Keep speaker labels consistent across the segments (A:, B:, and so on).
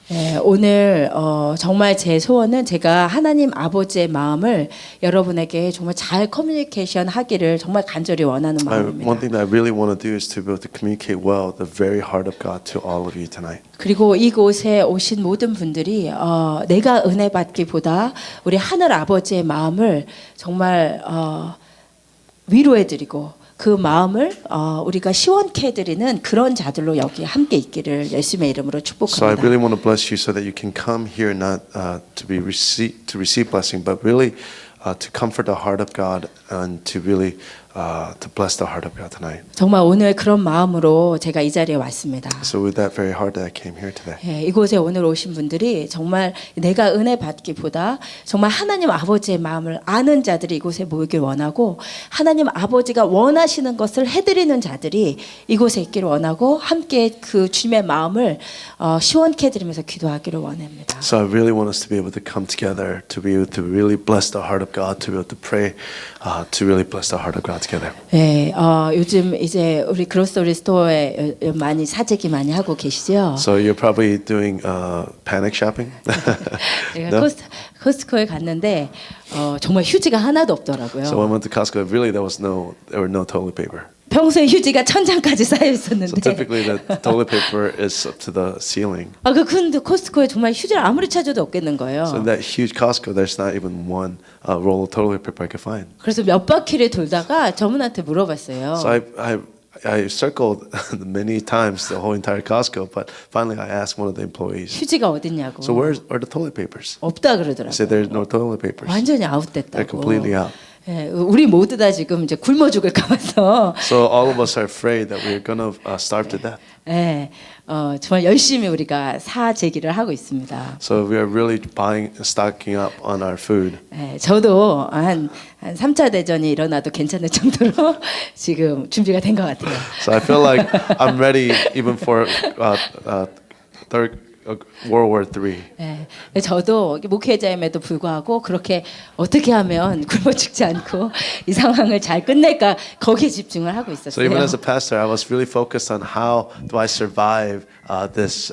A: 네, 오늘 정말 제 소원은 제가 하나님 아버지의 마음을 여러분에게 정말 잘 커뮤니케이션 하기를 정말 간절히 원하는
B: One
A: 마음입니다.
B: thing that I really want to do is to be able to communicate well the very heart of God to all of you tonight.
A: 그리고 이곳에 오신 모든 분들이 내가 은혜 받기보다 우리 하늘 아버지의 마음을 정말 위로해드리고 그 마음을 우리가 시원케 해드리는 그런 자들로 여기 함께 있기를 예수님의 이름으로
B: So I
A: 축복합니다.
B: really want to bless you so that you can come here not to receive blessing, but really to comfort the heart of God and to really to bless the heart of God tonight.
A: 정말 오늘 그런 마음으로 제가 이 자리에 왔습니다.
B: So with that very heart that I came here today.
A: 예, 이곳에 오늘 오신 분들이 정말 내가 은혜 받기보다 정말 하나님 아버지의 마음을 아는 자들이 이곳에 모이길 원하고 하나님 아버지가 원하시는 것을 해드리는 자들이 이곳에 있기를 원하고 함께 그 주님의 마음을 시원케 해드리면서 기도하기를 원합니다.
B: So I really want us to be able to come together to be able to really bless the heart of God, to be able to pray, to really bless the heart of God together.
A: 예, 요즘 이제 우리 그로서리 스토어에 많이 사재기 많이 하고 계시죠?
B: So you're probably doing panic shopping.
A: 제가
B: No?
A: 코스트코에 갔는데 정말 휴지가 하나도 없더라고요.
B: So when I went to Costco, really there were no toilet paper.
A: 평소에 휴지가 천장까지 쌓여
B: So
A: 있었는데
B: typically the toilet paper is up to the ceiling.
A: 근데 코스트코에 정말 휴지를 아무리 찾아도 없겠는 거예요.
B: So in that huge Costco, there's not even one roll of toilet paper I could find.
A: 그래서 몇 바퀴를 돌다가 저분한테 물어봤어요.
B: So I circled many times the whole entire Costco, but finally I asked one of the employees.
A: 휴지가 어딨냐고.
B: So where are the toilet papers?
A: 없다
B: They
A: 그러더라고요.
B: said there's no toilet papers.
A: 완전히
B: They're
A: 아웃됐다고.
B: completely out.
A: 예, 우리 모두 다 지금 이제 굶어 죽을까 봐서
B: So all of us are afraid that we're gonna starve to death.
A: 예, 정말 열심히 우리가 사재기를 하고 있습니다.
B: So we are really stocking up on our food.
A: 예, 저도 한 3차 대전이 일어나도 괜찮을 정도로 지금 준비가 된 것 같아요.
B: So I feel like I'm ready even for World War III.
A: 예, 저도 목회자임에도 불구하고 그렇게 어떻게 하면 굶어 죽지 않고 이 상황을 잘 끝낼까 거기에 집중을 하고
B: So even
A: 있었어요.
B: as a pastor, I was really focused on how do I survive this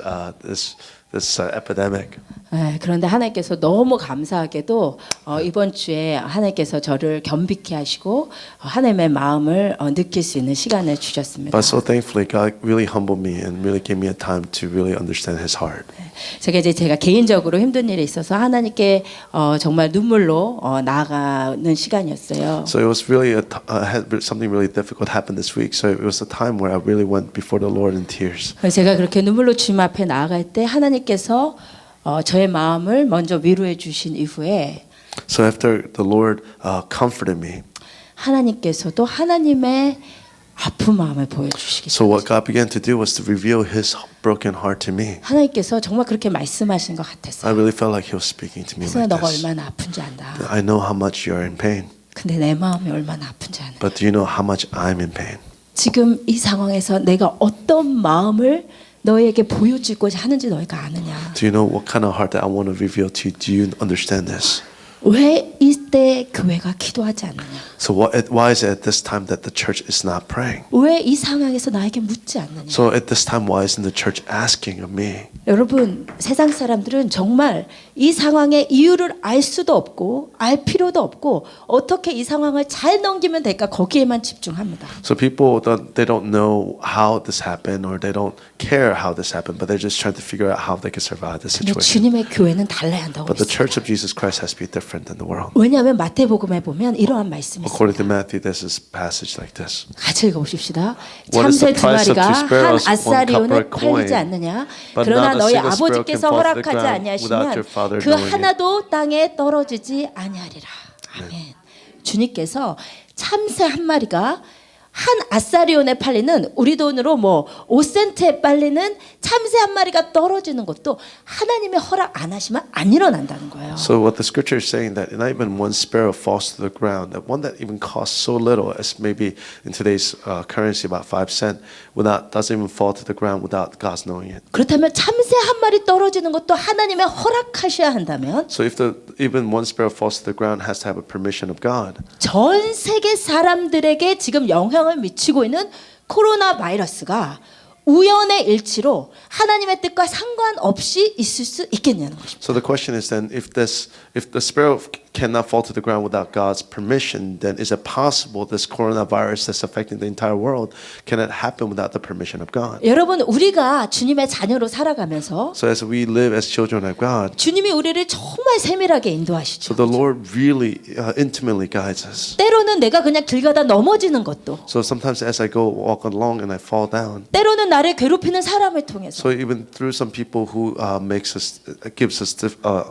B: epidemic.
A: 예, 그런데 하나님께서 너무 감사하게도 이번 주에 하나님께서 저를 겸비케 하시고 하나님의 마음을 느낄 수 있는 시간을 주셨습니다.
B: But so thankfully, God really humbled me and really gave me a time to really understand His heart.
A: 제가 개인적으로 힘든 일이 있어서 하나님께 정말 눈물로 나아가는 시간이었어요.
B: So it was really had something really difficult happened this week. So it was a time where I really went before the Lord in tears.
A: 제가 그렇게 눈물로 주님 앞에 나아갈 때 하나님께서 저의 마음을 먼저 위로해 주신 이후에
B: So after the Lord comforted me,
A: 하나님께서도 하나님의 아픈 마음을 보여주시기
B: so what
A: 시작했어요.
B: God began to do was to reveal His broken heart to me.
A: 하나님께서 정말 그렇게 말씀하신 것
B: I
A: 같았어요.
B: really felt like He was speaking to me
A: 그래서
B: like
A: 너가
B: this.
A: 얼마나 아픈지 안다.
B: I know how much you are in pain,
A: 근데 내 마음이 얼마나 아픈지 안다.
B: but do you know how much I'm in pain?
A: 지금 이 상황에서 내가 어떤 마음을 너에게 보여주고자 하는지 너희가 아느냐.
B: Do you know what kind of heart that I want to reveal to you? Do you understand this?
A: 왜 이때 교회가 기도하지 않느냐.
B: So why is it at this time that the church is not praying?
A: 왜 이 상황에서 나에게 묻지 않느냐.
B: So at this time, why isn't the church asking of me?
A: 여러분, 세상 사람들은 정말 이 상황의 이유를 알 수도 없고 알 필요도 없고 어떻게 이 상황을 잘 넘기면 될까 거기에만 집중합니다.
B: So people they don't know how this happened or they don't care how this happened, but they're just trying to figure out how they can survive this
A: 근데
B: situation.
A: 주님의 교회는 달라야 한다고
B: But the
A: 했어요.
B: church of Jesus Christ has to be different than the world.
A: 왜냐하면 마태복음에 보면 이러한 말씀이 있어요.
B: According to Matthew, there's this passage like this.
A: 같이 읽어보십시다.
B: What is
A: 참새
B: the
A: 두
B: price of
A: 마리가
B: two sparrows,
A: 한
B: one
A: 아사리온에
B: copper coin?
A: 팔리지 않느냐.
B: But
A: 그러나
B: not a
A: 너희
B: single sparrow
A: 아버지께서
B: can fall to the
A: 허락하지
B: ground
A: 아니하시면
B: without your Father
A: 그
B: knowing it.
A: 하나도 땅에 떨어지지 아니하리라. 아멘. 주님께서 참새 한 마리가 한 아사리온에 팔리는 우리 돈으로 뭐 5센트에 팔리는 참새 한 마리가 떨어지는 것도 하나님의 허락 안 하시면 안 일어난다는 거예요.
B: So what the scripture is saying that not even one sparrow falls to the ground, that one that even costs so little as maybe in today's currency about 5 cents, doesn't even fall to the ground without God's knowing it.
A: 그렇다면 참새 한 마리 떨어지는 것도 하나님의 허락하셔야 한다면
B: So if even one sparrow falls to the ground, it has to have a permission of God.
A: 전 세계 사람들에게 지금 영향을 미치고 있는 코로나 바이러스가 우연의 일치로 하나님의 뜻과 상관없이 있을 수 있겠냐는 것입니다.
B: So the question is then, if the sparrow cannot fall to the ground without God's permission, then is it possible this coronavirus that's affecting the entire world cannot happen without the permission of God?
A: 여러분, 우리가 주님의 자녀로 살아가면서
B: So as we live as children of God,
A: 주님이 우리를 정말 세밀하게
B: so
A: 인도하시죠.
B: the Lord really intimately guides us.
A: 때로는 내가 그냥 길 가다 넘어지는 것도,
B: So sometimes as I go walk along and I fall down,
A: 때로는 나를 괴롭히는 사람을 통해서
B: so even through some people who gives us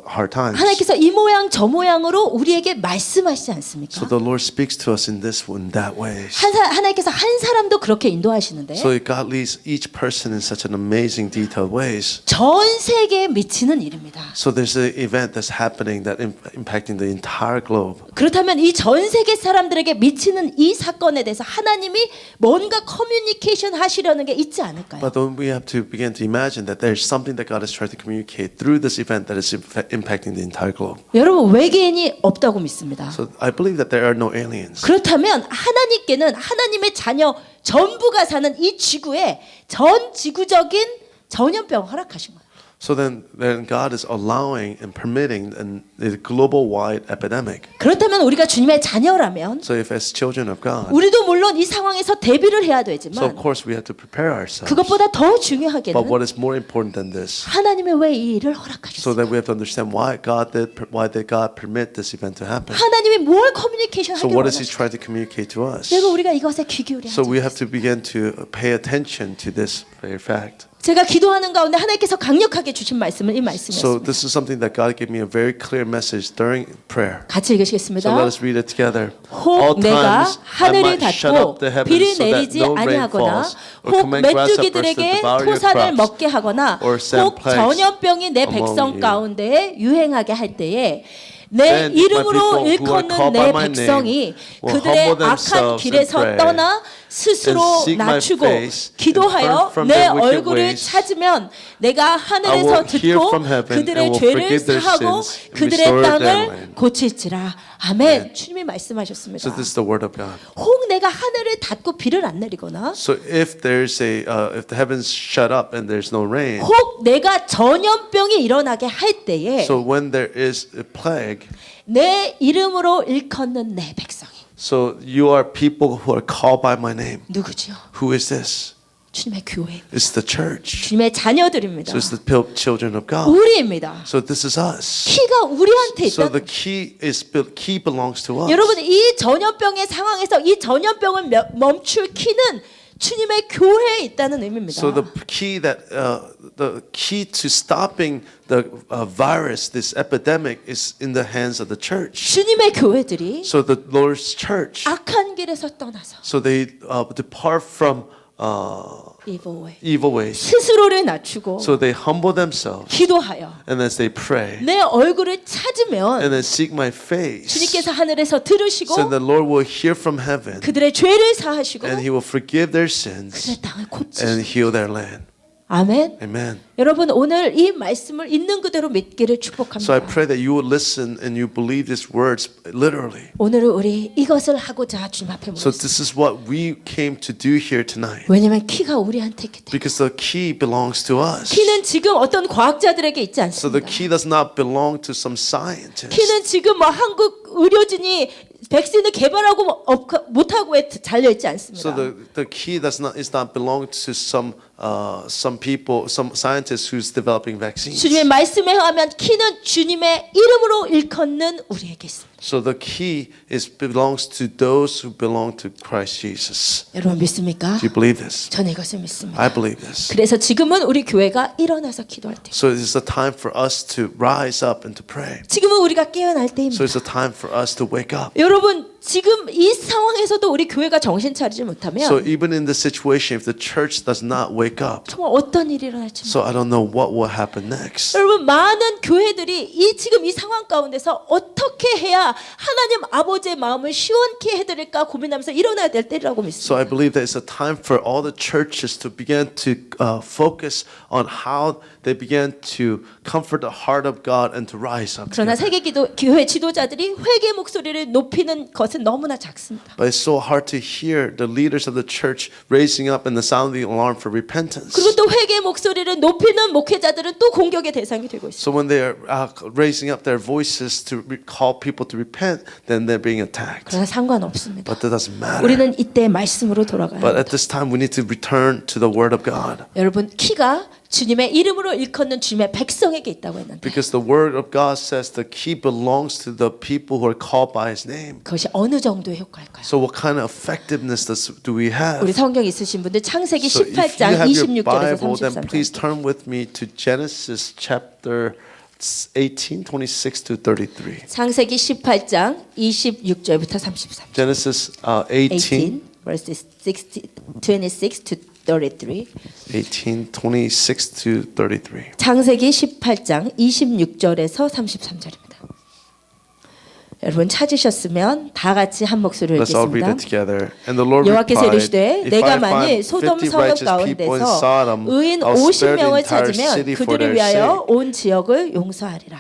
B: hard times.
A: 하나님께서 이 모양 저 모양으로 우리에게 말씀하시지 않습니까?
B: So the Lord speaks to us in this one, that way.
A: 하나님께서 한 사람도 그렇게 인도하시는데
B: So God leads each person in such an amazing, detailed ways.
A: 전 세계에 미치는 일입니다.
B: So there's an event that's happening that impacting the entire globe.
A: 그렇다면 이 전 세계 사람들에게 미치는 이 사건에 대해서 하나님이 뭔가 커뮤니케이션 하시려는 게 있지 않을까요?
B: But then we have to begin to imagine that there's something that God is trying to communicate through this event that is impacting the entire globe.
A: 여러분, 외계인이 없다고 믿습니다.
B: So I believe that there are no aliens.
A: 그렇다면 하나님께는 하나님의 자녀 전부가 사는 이 지구에 전 지구적인 전염병 허락하신 거예요.
B: So then God is allowing and permitting a global-wide epidemic.
A: 그렇다면 우리가 주님의 자녀라면
B: So if as children of God,
A: 우리도 물론 이 상황에서 대비를 해야
B: so of
A: 되지만
B: course we have to prepare ourselves.
A: 그것보다 더
B: But
A: 중요하게는
B: what is more important than this?
A: 하나님의 왜 이 일을
B: So
A: 허락하셨어요?
B: that we have to understand why did God permit this event to happen?
A: 하나님이 뭘 커뮤니케이션
B: So
A: 하기를
B: what is
A: 원하시죠?
B: He trying to communicate to us?
A: 그리고 우리가 이것에 귀 기울여야
B: So we
A: 하죠.
B: have to begin to pay attention to this very fact.
A: 제가 기도하는 가운데 하나님께서 강력하게 주신 말씀은 이
B: So
A: 말씀이었습니다.
B: this is something that God gave me a very clear message during prayer.
A: 같이 읽으시겠습니다.
B: So let us read it together.
A: 혹 내가
B: I
A: 하늘을
B: might shut up
A: 닫고
B: the heavens
A: 비를
B: so that
A: 내리지
B: no rain
A: 아니하거나
B: falls, or
A: 혹
B: command grasshoppers to
A: 메뚜기들에게
B: devour your
A: 토산을
B: crops,
A: 먹게 하거나
B: or send
A: 혹
B: plagues
A: 전염병이 내
B: among
A: 백성
B: you.
A: 가운데 유행하게 할 때에 내
B: Then my
A: 이름으로
B: people who are
A: 일컫는
B: called
A: 내
B: by my
A: 백성이
B: name will
A: 그들의
B: humble
A: 악한
B: themselves
A: 길에서
B: and pray
A: 떠나 스스로
B: and seek my
A: 낮추고
B: face and
A: 기도하여
B: turn from
A: 내
B: their wicked
A: 얼굴을
B: ways.
A: 찾으면 내가
B: I
A: 하늘에서
B: will hear
A: 듣고
B: from heaven
A: 그들의
B: and will
A: 죄를
B: forgive their
A: 사하고
B: sins and
A: 그들의
B: restore their
A: 땅을
B: land.
A: 고칠지라. 아멘. 주님이 말씀하셨습니다.
B: So this is the word of God.
A: 혹 내가 하늘을 닫고 비를 안 내리거나
B: So if if the heavens shut up and there's no rain,
A: 혹 내가 전염병이 일어나게 할 때에
B: so when there is a plague,
A: 내 이름으로 일컫는 내 백성이
B: so you are people who are called by my name.
A: 누구지요?
B: Who is this?
A: 주님의 교회,
B: It's the church.
A: 주님의 자녀들입니다.
B: So it's the children of God.
A: 우리입니다.
B: So this is us.
A: 키가 우리한테
B: So
A: 있다는
B: the key belongs to us.
A: 여러분, 이 전염병의 상황에서 이 전염병을 멈출 키는 주님의 교회에 있다는 의미입니다.
B: So the key to stopping the virus, this epidemic, is in the hands of the church.
A: 주님의 교회들이
B: So the Lord's church.
A: 악한 길에서 떠나서
B: So they depart from
A: evil way.
B: evil ways.
A: 스스로를 낮추고
B: So they humble themselves,
A: 기도하여
B: and as they pray,
A: 내 얼굴을 찾으면
B: and then seek my face,
A: 주님께서 하늘에서 들으시고
B: so the Lord will hear from heaven,
A: 그들의 죄를 사하시고
B: and He will forgive their sins
A: 그들의 땅을 고치시고
B: and heal their land.
A: 아멘.
B: Amen.
A: 여러분, 오늘 이 말씀을 있는 그대로 믿기를
B: So I
A: 축복합니다.
B: pray that you will listen and you believe these words literally.
A: 오늘은 우리 이것을 하고자 주님 앞에
B: So
A: 모였습니다.
B: this is what we came to do here tonight.
A: 왜냐하면 키가 우리한테 있기 때문에.
B: Because the key belongs to us.
A: 키는 지금 어떤 과학자들에게 있지
B: So the
A: 않습니다.
B: key does not belong to some scientist.
A: 키는 지금 뭐 한국 의료진이 백신을 개발하고 못하고에 달려 있지 않습니다.
B: So the key is not belong to some people, some scientists who's developing vaccines.
A: 주님의 말씀에 의하면 키는 주님의 이름으로 일컫는 우리에게 있습니다.
B: So the key belongs to those who belong to Christ Jesus.
A: 여러분 믿습니까?
B: Do you believe this?
A: 저는 이것을 믿습니다.
B: I believe this.
A: 그래서 지금은 우리 교회가 일어나서 기도할 때.
B: So it's a time for us to rise up and to pray.
A: 지금은 우리가 깨어날
B: So
A: 때입니다.
B: it's a time for us to wake up.
A: 여러분 지금 이 상황에서도 우리 교회가 정신 차리지 못하면
B: So even in this situation, if the church does not wake up,
A: 정말 어떤 일이 일어날지
B: so I don't know what will happen next.
A: 여러분 많은 교회들이 지금 이 상황 가운데서 어떻게 해야 하나님 아버지의 마음을 시원케 해드릴까 고민하면서 일어나야 될 때라고
B: So
A: 믿습니다.
B: I believe that it's a time for all the churches to begin to focus on how they began to comfort the heart of God and to rise up.
A: 그러나
B: together.
A: 세계 교회 지도자들이 회개 목소리를 높이는 것에 것은 너무나 작습니다.
B: But it's so hard to hear the leaders of the church raising up and the sounding alarm for repentance.
A: 그리고 또 회개의 목소리를 높이는 목회자들은 또 공격의 대상이 되고 있습니다.
B: So when they are raising up their voices to call people to repent, then they're being attacked.
A: 그러나 상관없습니다.
B: But that doesn't matter.
A: 우리는 이때 말씀으로 돌아가야
B: But
A: 합니다.
B: at this time, we need to return to the Word of God.
A: 여러분 키가 주님의 이름으로 일컫는 주님의 백성에게 있다고 했는데
B: Because the Word of God says the key belongs to the people who are called by His name.
A: 그것이 어느 정도의 효과일까요?
B: So what kind of effectiveness do we have?
A: 우리 성경 있으신 분들 창세기
B: So if you
A: 18장
B: have your
A: 26절에서
B: Bible, then
A: 33절.
B: please turn with me to Genesis chapter 18, 26 to 33.
A: 창세기 18장 26절부터 33절.
B: Genesis 18,
A: 18 verses 26 to 33.
B: 18, 26 to 33.
A: 창세기 18장 26절에서 33절입니다. 여러분 찾으셨으면 다 같이 한 목소리로
B: Let's all read
A: 읽겠습니다.
B: it together. And the Lord
A: 여호와께서
B: replied,
A: 이르시되
B: If
A: 내가
B: I
A: 만일
B: find
A: 소돔
B: 50
A: 성읍
B: righteous people in
A: 가운데서
B: Sodom,
A: 의인
B: I'll spare the
A: 50명을
B: entire
A: 찾으면
B: city for
A: 그들을
B: their
A: 위하여
B: sake.
A: 온 지역을 용서하리라.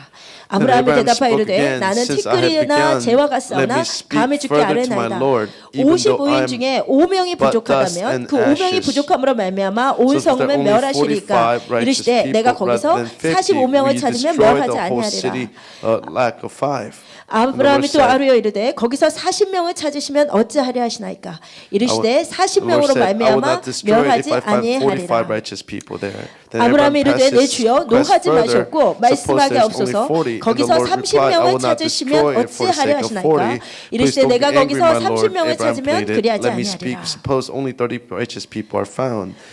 B: Then
A: 아브라함이
B: Abraham
A: 대답하여
B: spoke
A: 이르되
B: again,
A: 나는
B: Since I have
A: 티끌이나
B: begun,
A: 재와
B: let
A: 같사오나
B: me speak
A: 감히 죽게
B: further to my
A: 아뢰나이다.
B: Lord, even though I
A: 55인
B: am
A: 중에 5명이
B: but dust
A: 부족하다면
B: and
A: 그 5명이
B: ashes.
A: 부족함으로 말미암아 온
B: So if there are
A: 성읍을
B: only
A: 멸하시리까
B: 45 righteous
A: 이르시되
B: people
A: 내가
B: rather
A: 거기서
B: than 50,
A: 45명을
B: we
A: 찾으면
B: destroy
A: 멸하지
B: the whole
A: 아니하리라.
B: city, lack of 5.
A: 아브라함이 또 아뢰어 이르되 거기서 40명을 찾으시면 어찌하려 하시나이까 이르시되 40명으로 말미암아 멸하지 아니하리라. 아브라함이 이르되 내 주여 노하지 마셨고 말씀하게 없소서 거기서 30명을 찾으시면 어찌하려 하시나이까 이르시되 내가 거기서 30명을 찾으면 그리하지 아니하리라.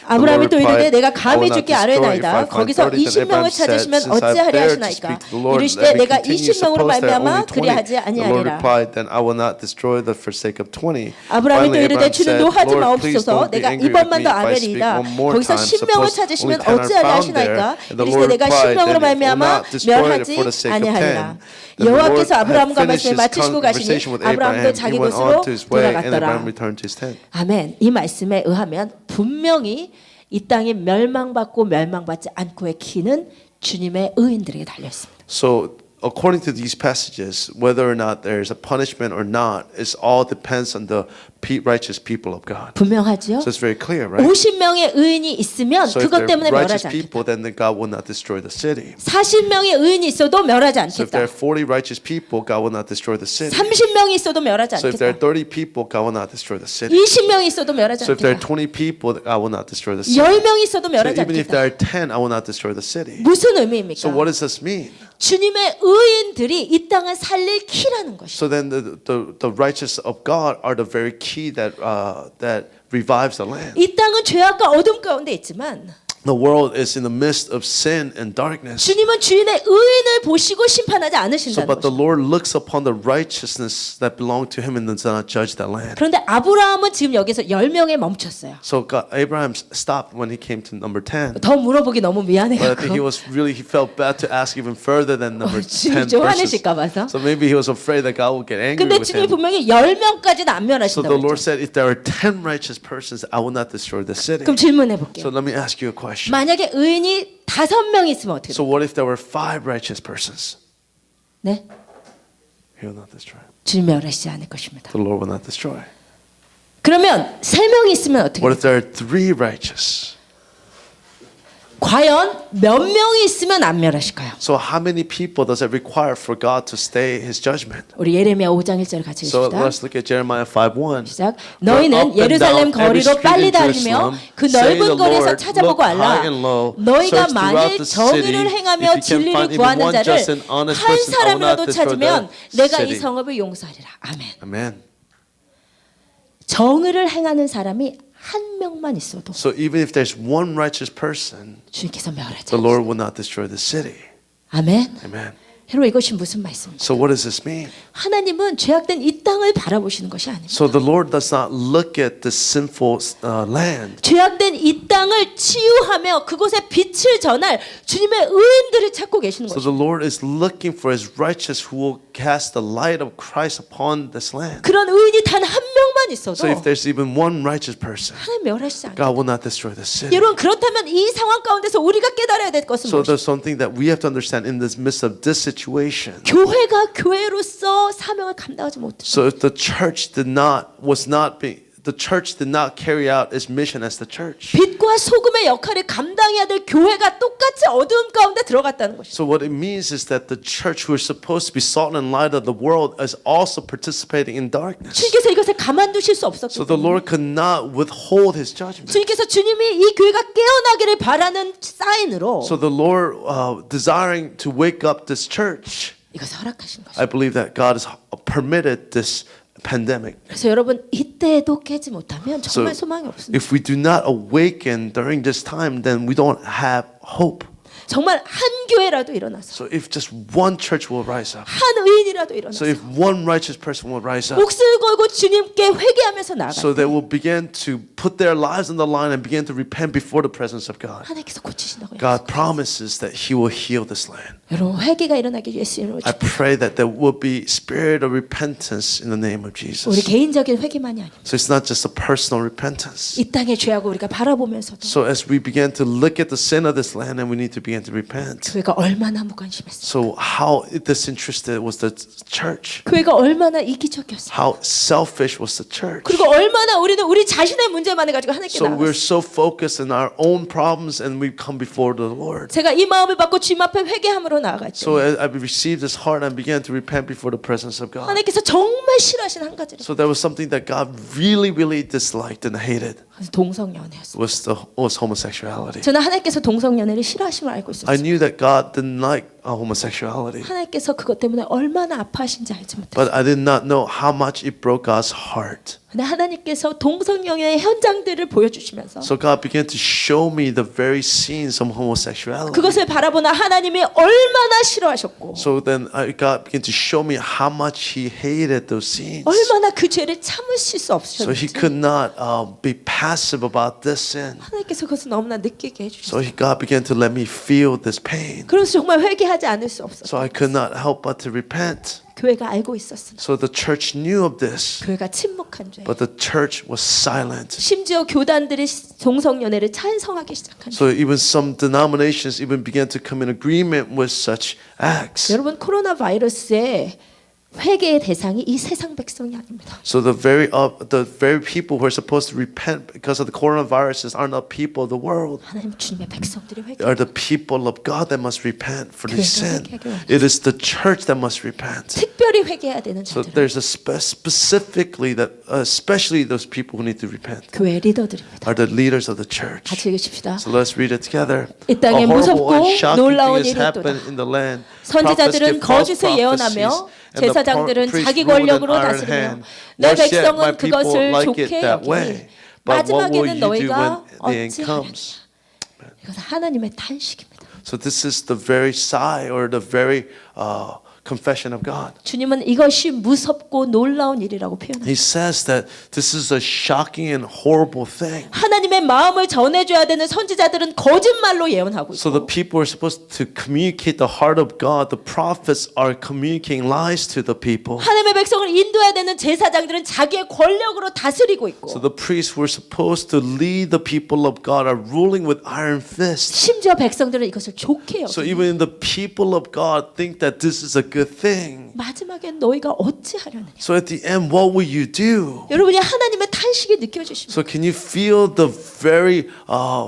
A: 아브라함이 또 이르되 내가 감히 죽게 아뢰나이다 거기서 20명을 찾으시면 어찌하려 하시나이까 이르시되 내가 20명으로 말미암아 그리하지 아니하리라. 아브라함이 또 이르되 주는 노하지 마옵소서 내가 이번만 더 아뢰리이다 거기서 10명을 찾으시면 어찌하려 하시나이까 이르시되 내가 10명으로 말미암아 멸하지 아니하리라. 여호와께서 아브라함과 말씀을 마치시고 가시니 아브라함도 자기 곳으로 돌아갔더라. 아멘. 이 말씀에 의하면 분명히 이 땅이 멸망받고 멸망받지 않고의 키는 주님의 의인들에게 달려 있습니다.
B: So according to these passages, whether or not there is a punishment or not, it all depends on the righteous people of God.
A: 분명하지요?
B: So it's very clear, right?
A: 50명의 의인이 있으면
B: So if
A: 그것
B: there
A: 때문에
B: are righteous
A: 멸하지 않겠다.
B: people, then God will not destroy the city.
A: 40명의 의인이 있어도 멸하지
B: So if there
A: 않겠다.
B: are 40 righteous people, God will not destroy the city.
A: 30명이 있어도 멸하지
B: So if there are
A: 않겠다.
B: 30 people, God will not destroy the city.
A: 20명이 있어도 멸하지
B: So if there are
A: 않겠다.
B: 20 people, God will not destroy the city.
A: 10명이 있어도
B: So
A: 멸하지
B: even if there
A: 않겠다.
B: are 10, I will not destroy the city.
A: 무슨 의미입니까?
B: So what does this mean?
A: 주님의 의인들이 이 땅을 살릴 키라는 것이죠.
B: So then the righteous of God are the very key that revives the land.
A: 이 땅은 죄악과 어둠 가운데 있지만
B: The world is in the midst of sin and darkness.
A: 주님은 주인의 의인을 보시고 심판하지
B: So,
A: 않으신다는
B: but the
A: 것이죠.
B: Lord looks upon the righteousness that belong to Him and does not judge that land.
A: 그런데 아브라함은 지금 여기서 10명에 멈췄어요.
B: So Abraham stopped when he came to number 10.
A: 더 물어보기 너무 미안해요.
B: But I think he felt bad to ask even further than number 10
A: 주님 좀
B: verses.
A: 화내실까 봐서.
B: So maybe he was afraid that God would get angry
A: 근데
B: with
A: 주님이
B: him.
A: 분명히 10명까지는 안
B: So
A: 멸하신다고
B: the Lord
A: 했죠.
B: said, if there are 10 righteous persons, I will not destroy the city.
A: 그럼 질문해 볼게요.
B: So let me ask you a question.
A: 만약에 의인이 5명 있으면 어떻게
B: So
A: 돼요?
B: what if there were 5 righteous persons?
A: 네?
B: He will not destroy.
A: 주님 멸하시지 않을 것입니다.
B: The Lord will not destroy.
A: 그러면 3명이 있으면 어떻게
B: What
A: 돼요?
B: if there are 3 righteous?
A: 과연 몇 명이 있으면 안 멸하실까요?
B: So how many people does it require for God to stay His judgment?
A: 우리 예레미야 5장 1절 같이
B: So
A: 읽읍시다.
B: let's look at Jeremiah 5:1.
A: 시작. 너희는 예루살렘 거리로 빨리 다니며 그 넓은 거리에서 찾아보고 알라. 너희가 만일 정의를 행하며 진리를 구하는 자를 한 사람이라도 찾으면 내가 이 성읍을 용서하리라. 아멘.
B: Amen.
A: 정의를 행하는 사람이 한 명만 있어도
B: So even if there's one righteous person,
A: 주님께서 멸하지
B: the
A: 않으시고.
B: Lord will not destroy the city.
A: 아멘.
B: Amen.
A: 여러분 이것이 무슨 말씀입니까?
B: So what does this mean?
A: 하나님은 죄악된 이 땅을 바라보시는 것이 아닙니다.
B: So the Lord does not look at the sinful land.
A: 죄악된 이 땅을 치유하며 그곳에 빛을 전할 주님의 의인들을 찾고 계시는
B: So
A: 거죠.
B: the Lord is looking for His righteous who will cast the light of Christ upon this land.
A: 그런 의인이 단 한 명만 있어도
B: So if there's even one righteous person,
A: 하나님 멸하시지 않아요.
B: God will not destroy the city.
A: 여러분 그렇다면 이 상황 가운데서 우리가 깨달아야 될 것은
B: So
A: 무엇이죠?
B: there's something that we have to understand in this midst of this situation. situation.
A: 교회가 교회로서 사명을 감당하지 못했어요.
B: So if the church did not carry out its mission as the church.
A: 빛과 소금의 역할을 감당해야 될 교회가 똑같이 어두움 가운데 들어갔다는 것이죠.
B: So what it means is that the church who is supposed to be salt and light of the world is also participating in darkness.
A: 주님께서 이것을 가만두실 수 없었기
B: So the
A: 때문에
B: Lord could not withhold his judgment.
A: 주님께서 주님이 이 교회가 깨어나기를 바라는 사인으로
B: So the Lord, desiring to wake up this church,
A: 이것을 허락하신 것이죠.
B: I believe that God has permitted this pandemic.
A: 그래서 여러분 이때에도 깨지 못하면
B: So
A: 정말 소망이 없습니다.
B: if we do not awaken during this time, then we don't have hope.
A: 정말 한 교회라도 일어나서
B: So if just one church will rise up,
A: 한 의인이라도
B: so
A: 일어나서
B: if one righteous person will rise up,
A: 목숨 걸고 주님께 회개하면서 나아갈
B: so
A: 때
B: they will begin to put their lives on the line and begin to repent before the presence of God.
A: 하나님께서 고치신다고
B: God
A: 약속하셨어요.
B: promises that He will heal this land.
A: 여러분 회개가 일어나기 위해 예수님으로
B: I pray that there will be spirit of repentance in the name of
A: 우리
B: Jesus.
A: 개인적인 회개만이 아니고
B: So it's not just a personal repentance.
A: 이 땅의 죄하고 우리가 바라보면서도
B: So as we begin to look at the sin of this land, and we need to begin to repent.
A: 교회가 얼마나 무관심했어요.
B: So how disinterested was the church?
A: 교회가 얼마나 이기적이었어요.
B: How selfish was the church?
A: 그리고 얼마나 우리는 우리 자신의 문제만 해가지고 하나님께
B: So we're
A: 나갔어요.
B: so focused on our own problems, and we come before the Lord.
A: 제가 이 마음을 받고 주님 앞에 회개함으로 나아갈 때
B: So I received this heart and began to repent before the presence of God.
A: 하나님께서 정말 싫어하신 한 가지를
B: So there was something that God really, really disliked and hated
A: 동성연애였어요.
B: was homosexuality.
A: 저는 하나님께서 동성연애를 싫어하심을 알고
B: I
A: 있었어요.
B: knew that God didn't like homosexuality,
A: 하나님께서 그것 때문에 얼마나 아파하신지 알지 못했어요.
B: but I did not know how much it broke God's heart.
A: 근데 하나님께서 동성연애의 현장들을 보여주시면서
B: So God began to show me the very scenes of homosexuality.
A: 그것을 바라보나 하나님이 얼마나 싫어하셨고
B: So then God began to show me how much He hated those scenes.
A: 얼마나 그 죄를 참으실 수
B: So He
A: 없으셨는지
B: could not be passive about this sin.
A: 하나님께서 그것을 너무나 느끼게 해주셨어요.
B: So God began to let me feel this pain.
A: 그래서 정말 회개하지 않을 수 없었어요.
B: So I could not help but to repent.
A: 교회가 알고 있었습니다.
B: So the church knew of this,
A: 교회가 침묵한 죄.
B: but the church was silent.
A: 심지어 교단들이 동성연애를 찬성하기 시작한 죄.
B: So even some denominations even began to come in agreement with such acts.
A: 여러분 코로나 바이러스의 회개의 대상이 이 세상 백성이 아닙니다.
B: So the very people who are supposed to repent because of the coronaviruses are not people of the world.
A: 하나님 주님의 백성들이
B: They
A: 회개.
B: are the people of God that must repent for their sin.
A: 교회가 회개하기
B: It is the church that must repent.
A: 특별히 회개해야 되는
B: So
A: 자들.
B: there's a specifically that especially those people who need to repent
A: 교회 리더들입니다.
B: are the leaders of the church.
A: 같이 읽으십시다.
B: So let's read it together.
A: 이 땅에
B: A horrible
A: 무섭고
B: and shocking
A: 놀라운
B: thing has
A: 일이
B: happened
A: 있도다.
B: in the land.
A: 선지자들은
B: Prophets give false
A: 거짓을 예언하며
B: prophecies, and the
A: 제사장들은
B: priests
A: 자기
B: rule with an
A: 권력으로
B: iron
A: 다스리며
B: hand.
A: 내
B: Nor yet my
A: 백성은
B: people
A: 그것을
B: like
A: 좋게
B: it that
A: 여기니
B: way. But what will
A: 마지막에는
B: you do when
A: 너희가
B: the end
A: 어찌하리라.
B: comes?
A: 이것은 하나님의 탄식입니다.
B: So this is the very sigh or the very confession of God.
A: 주님은 이것이 무섭고 놀라운 일이라고 표현합니다.
B: He says that this is a shocking and horrible thing.
A: 하나님의 마음을 전해줘야 되는 선지자들은 거짓말로 예언하고
B: So the
A: 있고
B: people are supposed to communicate the heart of God. The prophets are communicating lies to the people.
A: 하나님의 백성을 인도해야 되는 제사장들은 자기의 권력으로 다스리고 있고
B: So the priests who are supposed to lead the people of God are ruling with iron fists.
A: 심지어 백성들은 이것을 좋게
B: So
A: 여기고
B: even the people of God think that this is a good thing.
A: 마지막엔 너희가 어찌하려느냐.
B: So at the end, what will you do?
A: 여러분이 하나님의 탄식이 느껴지십니까?
B: So can you feel the very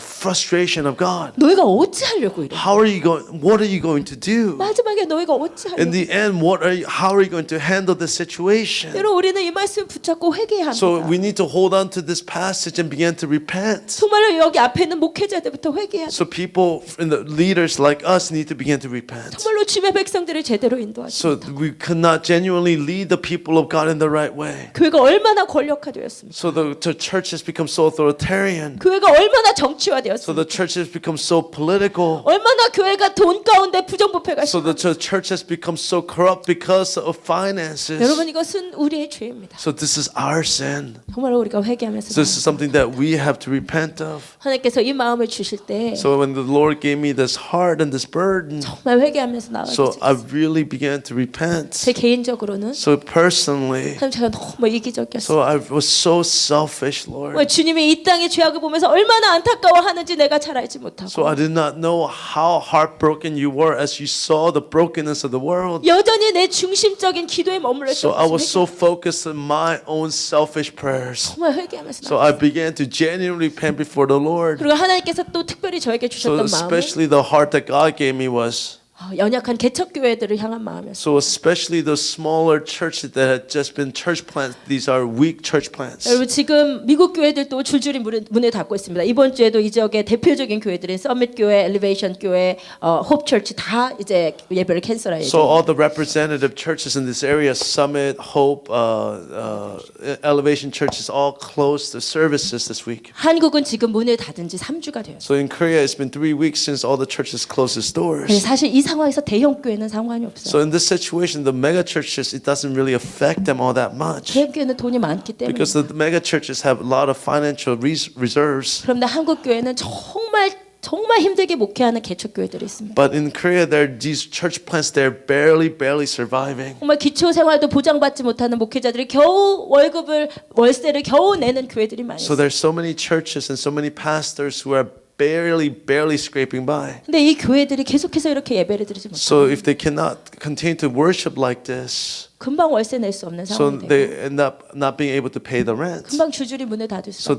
B: frustration of God?
A: 너희가 어찌하려고 이래?
B: What are you going to do?
A: 마지막에 너희가
B: In
A: 어찌하려고?
B: the end, how are you going to handle the situation?
A: 여러분 우리는 이 말씀 붙잡고 회개해야
B: So
A: 합니다.
B: we need to hold on to this passage and begin to repent.
A: 정말로 여기 앞에 있는 목회자들부터 회개해야 돼.
B: So people and the leaders like us need to begin to repent.
A: 정말로 주의 백성들을 제대로 인도하십니다.
B: So we could not genuinely lead the people of God in the right way.
A: 교회가 얼마나 권력화되었습니까?
B: So the church has become so authoritarian.
A: 교회가 얼마나
B: So
A: 정치화되었습니까?
B: the church has become so political.
A: 얼마나 교회가 돈 가운데 부정부패가
B: So the
A: 심합니까?
B: church has become so corrupt because of finances.
A: 여러분 이것은 우리의 죄입니다.
B: So this is our sin.
A: 정말로 우리가 회개하면서
B: So this is something that we have to repent of.
A: 하나님께서 이 마음을 주실 때
B: So when the Lord gave me this heart and this burden,
A: 정말 회개하면서 나가게
B: so I
A: 되셨어요.
B: really began to repent.
A: 제 개인적으로는
B: So personally,
A: 하나님 제가 너무 이기적이었어요.
B: so I was so selfish, Lord.
A: 왜 주님이 이 땅의 죄악을 보면서 얼마나 안타까워하는지 내가 잘 알지 못하고
B: So I did not know how heartbroken you were as you saw the brokenness of the world.
A: 여전히 내 중심적인 기도에 머물러
B: So I was so
A: 있었으면
B: focused on my own selfish prayers.
A: 정말 회개하면서
B: So I began to genuinely repent before the Lord.
A: 그리고 하나님께서 또 특별히 저에게
B: So
A: 주셨던 마음은
B: especially the heart that God gave me was,
A: 연약한 개척교회들을 향한 마음이었어요.
B: so especially the smaller churches that had just been church plants. These are weak church plants.
A: 여러분 지금 미국 교회들도 줄줄이 문을 닫고 있습니다. 이번 주에도 이 지역의 대표적인 교회들인 서밋 교회, 엘리베이션 교회, 홉 처치 다 이제 예배를 캔슬해요.
B: So all the representative churches in this area, Summit, Hope, Elevation churches, all closed the services this week.
A: 한국은 지금 문을 닫은 지 3주가 되었어요.
B: So in Korea, it's been 3 weeks since all the churches closed its doors.
A: 사실 이 상황에서 대형 교회는 상관이 없어요.
B: So in this situation, the mega churches, it doesn't really affect them all that much
A: 대형 교회는 돈이 많기 때문에.
B: because the mega churches have a lot of financial reserves.
A: 그런데 한국 교회는 정말 힘들게 목회하는 개척 교회들이 있습니다.
B: But in Korea, there are these church plants. They're barely surviving.
A: 정말 기초 생활도 보장받지 못하는 목회자들이 겨우 월세를 겨우 내는 교회들이 많이
B: So
A: 있어요.
B: there's so many churches and so many pastors who are barely scraping by.
A: 근데 이 교회들이 계속해서 이렇게 예배를 드리지 못해요.
B: So if they cannot continue to worship like this,
A: 금방 월세 낼 수 없는
B: so
A: 상황이
B: they
A: 되고
B: end up not being able to pay the rent.
A: 금방 줄줄이 문을 닫을 수
B: So
A: 없어요.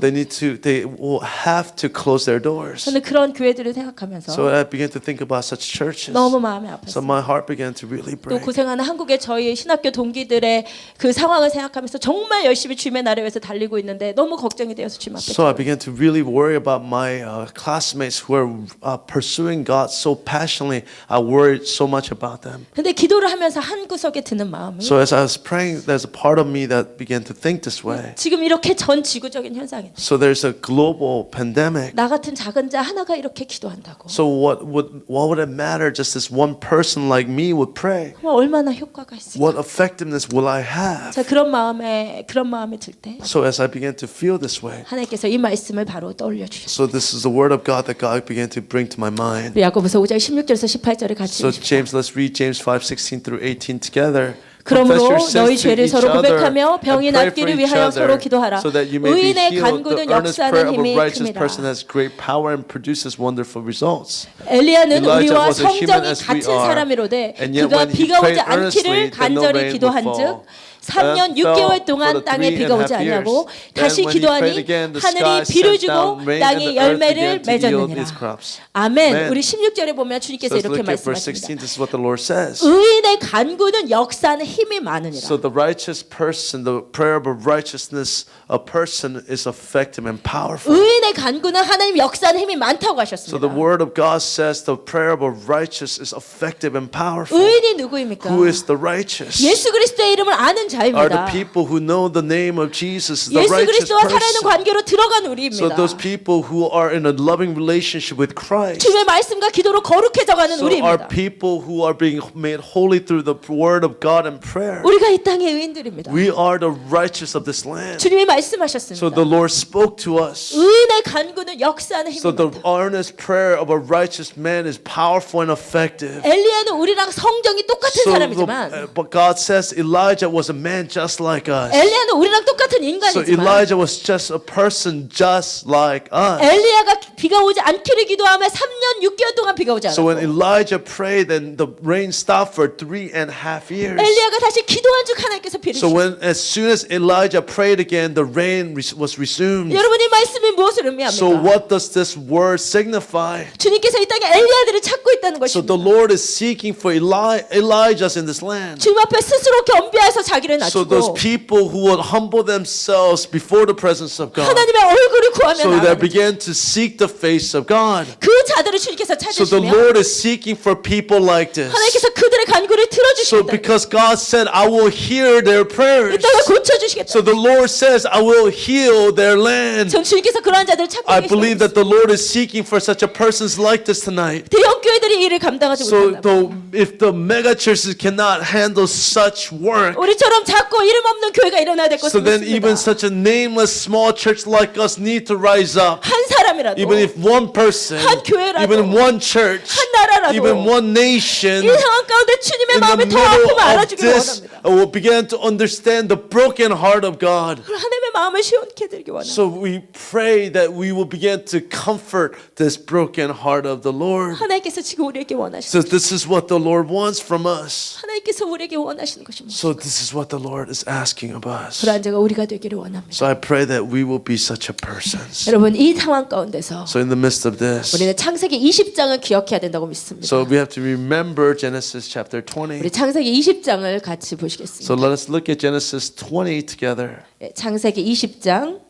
B: they will have to close their doors.
A: 저는 그런 교회들을 생각하면서
B: So I began to think about such churches.
A: 너무 마음이
B: So
A: 아팠어요.
B: my heart began to really
A: 또
B: break.
A: 고생하는 한국의 저희 신학교 동기들의 그 상황을 생각하면서 정말 열심히 주님의 나라를 위해서 달리고 있는데 너무 걱정이 되어서 주님 앞에
B: So I began to really worry about my classmates who are pursuing God so passionately. I worried so much about them.
A: 근데 기도를 하면서 한 구석에 드는 마음이
B: So as I was praying, there's a part of me that began to think this way.
A: 지금 이렇게 전 지구적인 현상이다.
B: So there's a global pandemic.
A: 나 같은 작은 자 하나가 이렇게 기도한다고.
B: So what would it matter? Just this one person like me would pray.
A: 정말 얼마나 효과가 있을까?
B: What effectiveness will I have?
A: 자 그런 마음이 들 때
B: So as I began to feel this way,
A: 하나님께서 이 말씀을 바로 떠올려 주셨어요.
B: so this is the word of God that God began to bring to my mind.
A: 우리 야고보서 5장 16절에서 18절을 같이
B: So
A: 읽읍시다.
B: James, let's read James 5:16 through 18 together.
A: 그러므로
B: Confess your
A: 너희
B: sins to
A: 죄를
B: each
A: 서로
B: other
A: 고백하며 병이
B: and pray for
A: 낫기를
B: each
A: 위하여
B: other
A: 서로 기도하라.
B: so that you may be
A: 의인의
B: healed.
A: 간구는
B: The earnest prayer
A: 역사하는
B: of a
A: 힘이
B: righteous person
A: 큽니다.
B: has great power and produces wonderful results.
A: 엘리야는
B: Elijah
A: 우리와
B: was a human
A: 성정이
B: as we
A: 같은
B: are,
A: 사람이로되
B: and yet
A: 그가
B: when he
A: 비가 오지
B: prayed earnestly,
A: 않기를
B: then no
A: 간절히
B: rain would
A: 기도한즉
B: fall.
A: 3년
B: And fell
A: 6개월
B: for
A: 동안
B: the
A: 땅에
B: 3.5
A: 비가 오지 아니하고
B: years.
A: 다시
B: Then when he prayed
A: 기도하니
B: again, the
A: 하늘이
B: sky
A: 비를
B: sent
A: 주고
B: down rain and
A: 땅이
B: the earth
A: 열매를
B: began to yield
A: 맺었느니라.
B: its crops.
A: 아멘.
B: Amen.
A: 우리 16절에 보면 주님께서
B: So let's
A: 이렇게
B: look at verse 16.
A: 말씀하십니다.
B: This is what the Lord says.
A: 의인의 간구는 역사하는 힘이 많으니라.
B: So the righteous person, the prayer of righteousness, a person is effective and powerful.
A: 의인의 간구는 하나님 역사하는 힘이 많다고
B: So the
A: 하셨습니다.
B: word of God says the prayer of a righteous is effective and powerful.
A: 의인이 누구입니까?
B: Who is the righteous?
A: 예수 그리스도의 이름을 아는
B: Are the
A: 자입니다.
B: people who know the name of Jesus, the
A: 예수
B: righteous
A: 그리스도와 살아있는
B: person.
A: 관계로 들어간
B: So
A: 우리입니다.
B: those people who are in a loving relationship with Christ.
A: 주님의 말씀과 기도로 거룩해져가는
B: So are
A: 우리입니다.
B: people who are being made holy through the word of God and prayer.
A: 우리가 이 땅의 의인들입니다.
B: We are the righteous of this land.
A: 주님이
B: So
A: 말씀하셨습니다.
B: the Lord spoke to us.
A: 의인의 간구는 역사하는 힘이
B: So the
A: 많다.
B: earnest prayer of a righteous man is powerful and effective.
A: 엘리야는 우리랑 성정이 똑같은 사람이지만
B: But God says Elijah was a man just like us.
A: 엘리야는 우리랑 똑같은
B: So
A: 인간이지만
B: Elijah was just a person just like us.
A: 엘리야가 비가 오지 않기를 기도하며 3년 6개월 동안 비가 오지
B: So when
A: 않았고
B: Elijah prayed, then the rain stopped for 3.5 years.
A: 엘리야가 다시 기도한 즉 하나님께서 비를
B: So
A: 주셨어요.
B: as soon as Elijah prayed again, the rain was resumed.
A: 여러분 이 말씀이 무엇을
B: So
A: 의미합니까?
B: what does this word signify?
A: 주님께서 이 땅에 엘리야들을 찾고 있다는
B: So
A: 것입니다.
B: the Lord is seeking for Elijahs in this land.
A: 주님 앞에 스스로 겸비해서 자기를
B: So those
A: 낮추고
B: people who would humble themselves before the presence of God.
A: 하나님의 얼굴을 구하며
B: So they
A: 나아가는
B: began to seek the face of God.
A: 그 자들을 주님께서
B: So the
A: 찾으시며
B: Lord is seeking for people like this.
A: 하나님께서 그들의 간구를
B: So
A: 들어주시겠다.
B: because God said, I will hear their
A: 이
B: prayers.
A: 땅을 고쳐주시겠다.
B: So the Lord says, I will heal their land.
A: 전 주님께서 그러한 자들을 찾고
B: I believe
A: 계십니다.
B: that the Lord is seeking for such a persons like this tonight.
A: 대형 교회들이 이 일을 감당하지
B: So
A: 못한다.
B: if the mega churches cannot handle such work,
A: 우리처럼 이처럼 작고 이름 없는 교회가 일어나야 될
B: So
A: 것을
B: then even
A: 믿습니다.
B: such a nameless small church like us need to rise up.
A: 한 사람이라도
B: Even if one person,
A: 한 교회라도,
B: even one church,
A: 한 나라라도
B: even one nation,
A: 이 상황 가운데 주님의
B: in the
A: 마음이 더
B: middle
A: 아픔을
B: of
A: 알아주기를
B: this,
A: 원합니다.
B: will begin to understand the broken heart of God.
A: 하나님의 마음을 시원케 해드리기 원합니다.
B: So we pray that we will begin to comfort this broken heart of the Lord.
A: 하나님께서 지금 우리에게 원하시는
B: So this is what the Lord wants from us.
A: 하나님께서 우리에게 원하시는 것입니다.
B: So this is what the Lord is asking of us.
A: 그러한 자가 우리가 되기를 원합니다.
B: So I pray that we will be such a person.
A: 여러분 이 상황 가운데서
B: So in the midst of this,
A: 우리는 창세기 20장을 기억해야 된다고 믿습니다.
B: so we have to remember Genesis chapter 20.
A: 우리 창세기 20장을 같이 보시겠습니다.
B: So let us look at Genesis 20 together.
A: 창세기 20장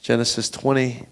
B: Genesis 20.